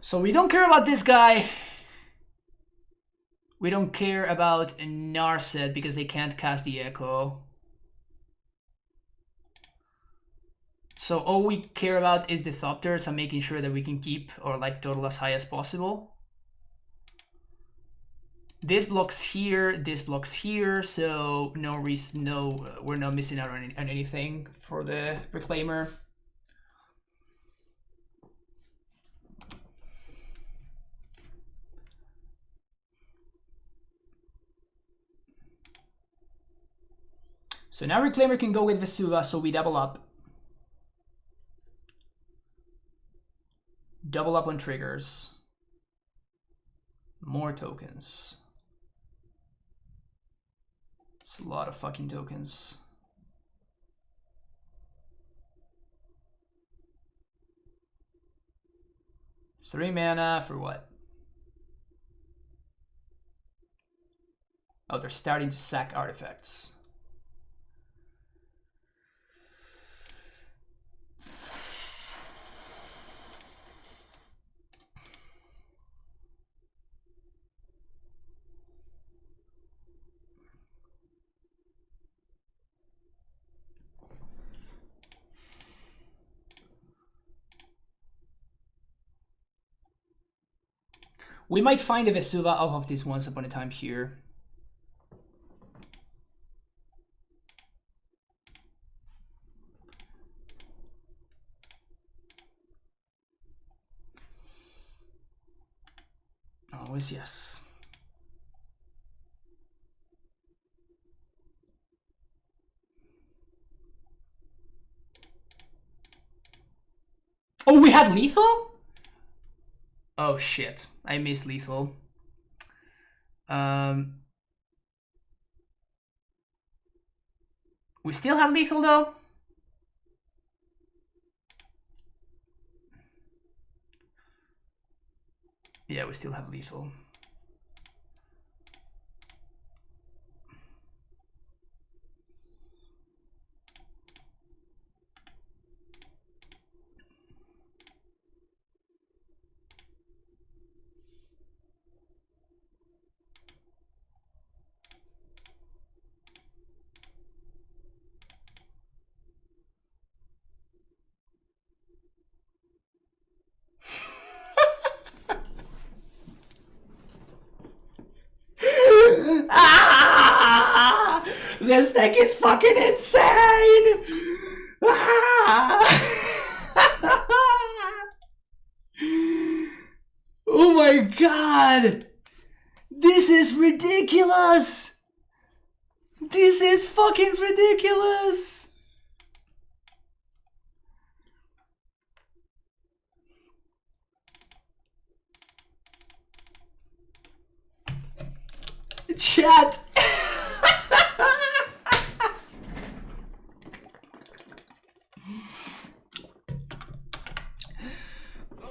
Speaker 1: So we don't care about this guy. We don't care about Narset because they can't cast the Echo. So all we care about is the Thopters and making sure that we can keep our life total as high as possible. This blocks here, this blocks here, so no reason, we're not missing out on anything for the Reclaimer. So now Reclaimer can go with Vesuva, so we double up. Double up on triggers. More tokens. It's a lot of fucking tokens. Three mana for what? Oh, they're starting to sack artifacts. We might find a Vesuva off of this Once Upon a Time here. Always yes. Oh, we had lethal? Oh shit, I missed lethal. We still have lethal though? Yeah, we still have lethal. Ah! This deck is fucking insane! Ah! Oh my god! This is ridiculous! This is fucking ridiculous! Chat!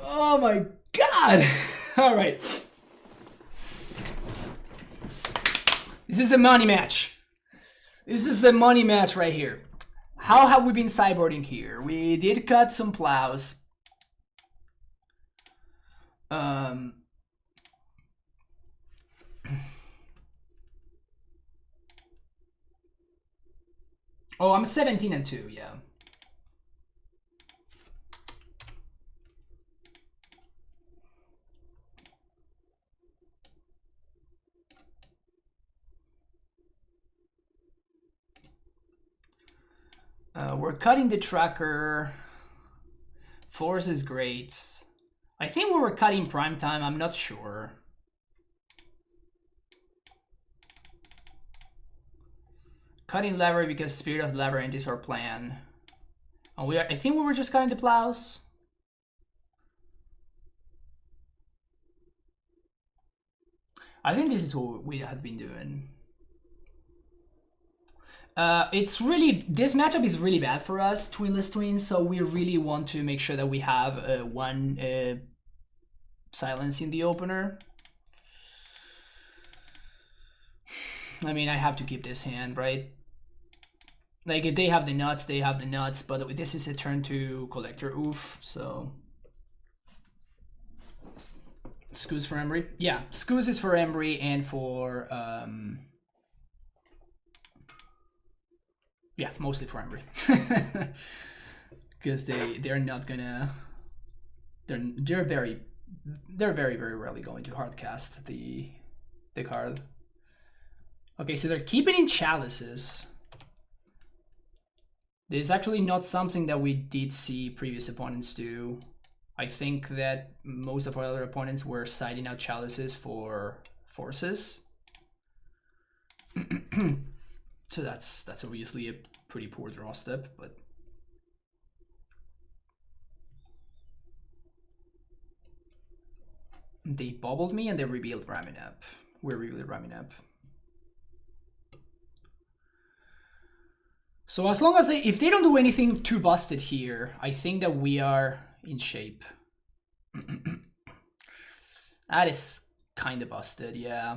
Speaker 1: Oh my god! Alright. This is the money match. This is the money match right here. How have we been sideboarding here? We did cut some plows. Oh, I'm 17-2, yeah. We're cutting the tracker. Force is great. I think we were cutting prime time, I'm not sure. Cutting lever because Spirit of Labyrinth is our plan. And I think we were just cutting the plows. I think this is what we have been doing. It's really, this matchup is really bad for us, Twinless Twins, so we really want to make sure that we have one silence in the opener. I mean, I have to keep this hand, right? Like, if they have the nuts, they have the nuts, but this is a turn to Collector, oof, so. Scoos for Embry? Yeah, Scoos is for Embry and for, yeah, mostly for Embry. Because they're not gonna, they're very rarely going to hardcast the card. Okay, so they're keeping in chalices. This is actually not something that we did see previous opponents do. I think that most of our other opponents were siding out chalices for forces. So that's obviously a pretty poor draw step, but they bobbled me and they revealed Raminap. We're revealed Raminap. So as long as if they don't do anything too busted here, I think that we are in shape. That is kind of busted, yeah.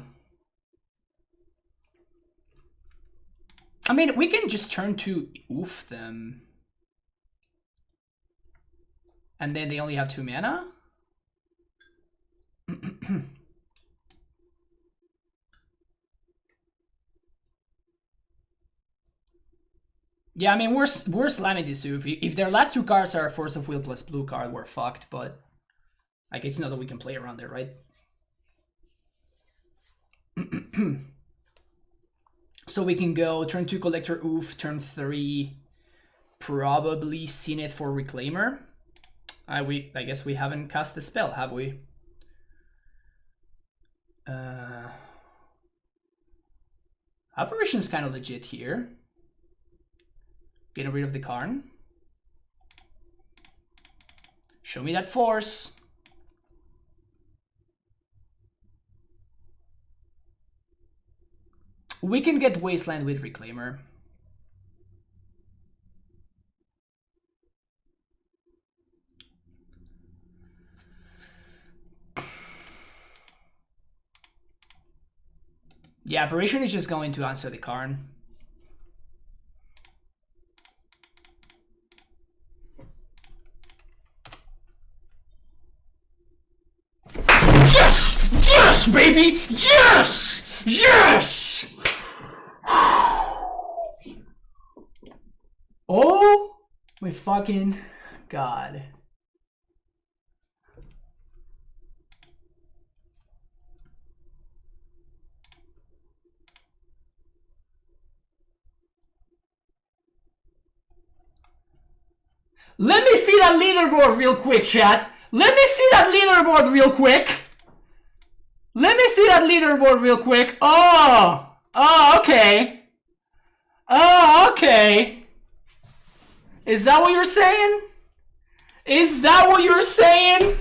Speaker 1: I mean, we can just turn to oof them. And then they only have 2 mana? Yeah, I mean, we're slamming this too. If their last 2 cards are Force of Will plus blue card, we're fucked, but like, it's not that we can play around there, right? So we can go turn 2 Collector Oof, turn 3 probably Zenith for Reclaimer. I guess we haven't cast the spell, have we? Apparition's kind of legit here. Getting rid of the Karn. Show me that force. We can get Wasteland with Reclaimer. Yeah, Apparition is just going to answer the Karn. Yes! Yes, baby! Yes! Yes! Oh my fucking God. Let me see that leaderboard real quick, chat. Let me see that leaderboard real quick. Let me see that leaderboard real quick. Oh, okay. Oh, okay. Is that what you're saying? Is that what you're saying?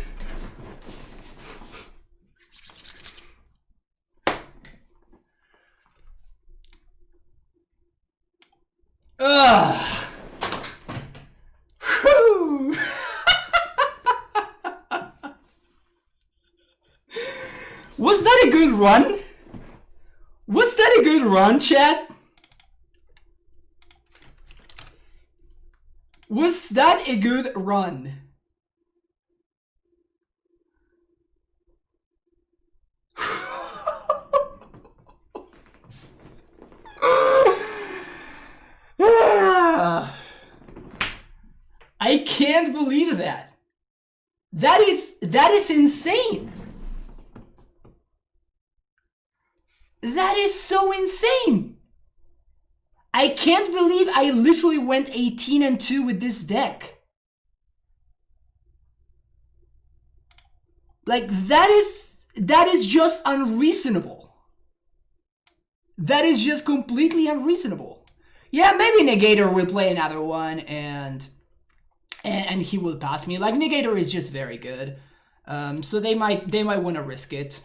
Speaker 1: Ugh. Whew. Was that a good run? Was that a good run, chat? Was that a good run? I can't believe that. That is insane. That is so insane. I can't believe I literally went 18-2 with this deck. Like, that is just unreasonable. That is just completely unreasonable. Yeah, maybe Negator will play another one and he will pass me. Like, Negator is just very good. So they might want to risk it.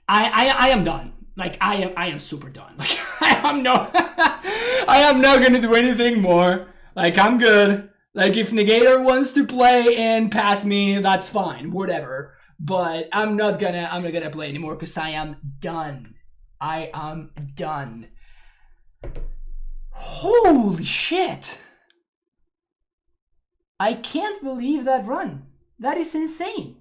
Speaker 1: I am done. Like, I am super done. Like, I am not gonna do anything more. Like, I'm good. Like, if Negator wants to play and pass me, that's fine. Whatever. But I'm not gonna play anymore because I am done. I am done. Holy shit. I can't believe that run. That is insane.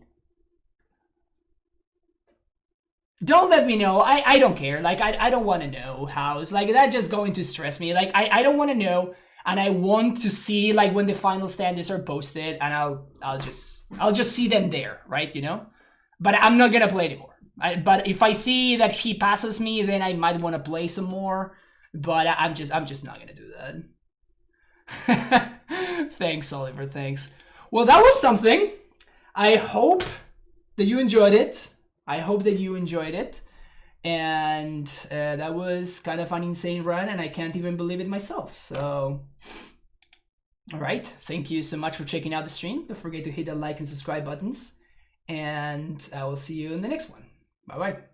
Speaker 1: Don't let me know. I don't care. Like, I don't want to know how. It's like, that's just going to stress me. Like, I don't want to know. And I want to see, like, when the final standings are posted, and I'll just see them there, right? You know? But I'm not gonna play anymore. But if I see that he passes me, then I might want to play some more. But I'm just not gonna do that. Thanks, Oliver. Thanks. Well, that was something. I hope that you enjoyed it. And that was kind of an insane run, and I can't even believe it myself. So, all right. Thank you so much for checking out the stream. Don't forget to hit the like and subscribe buttons. And I will see you in the next one. Bye-bye.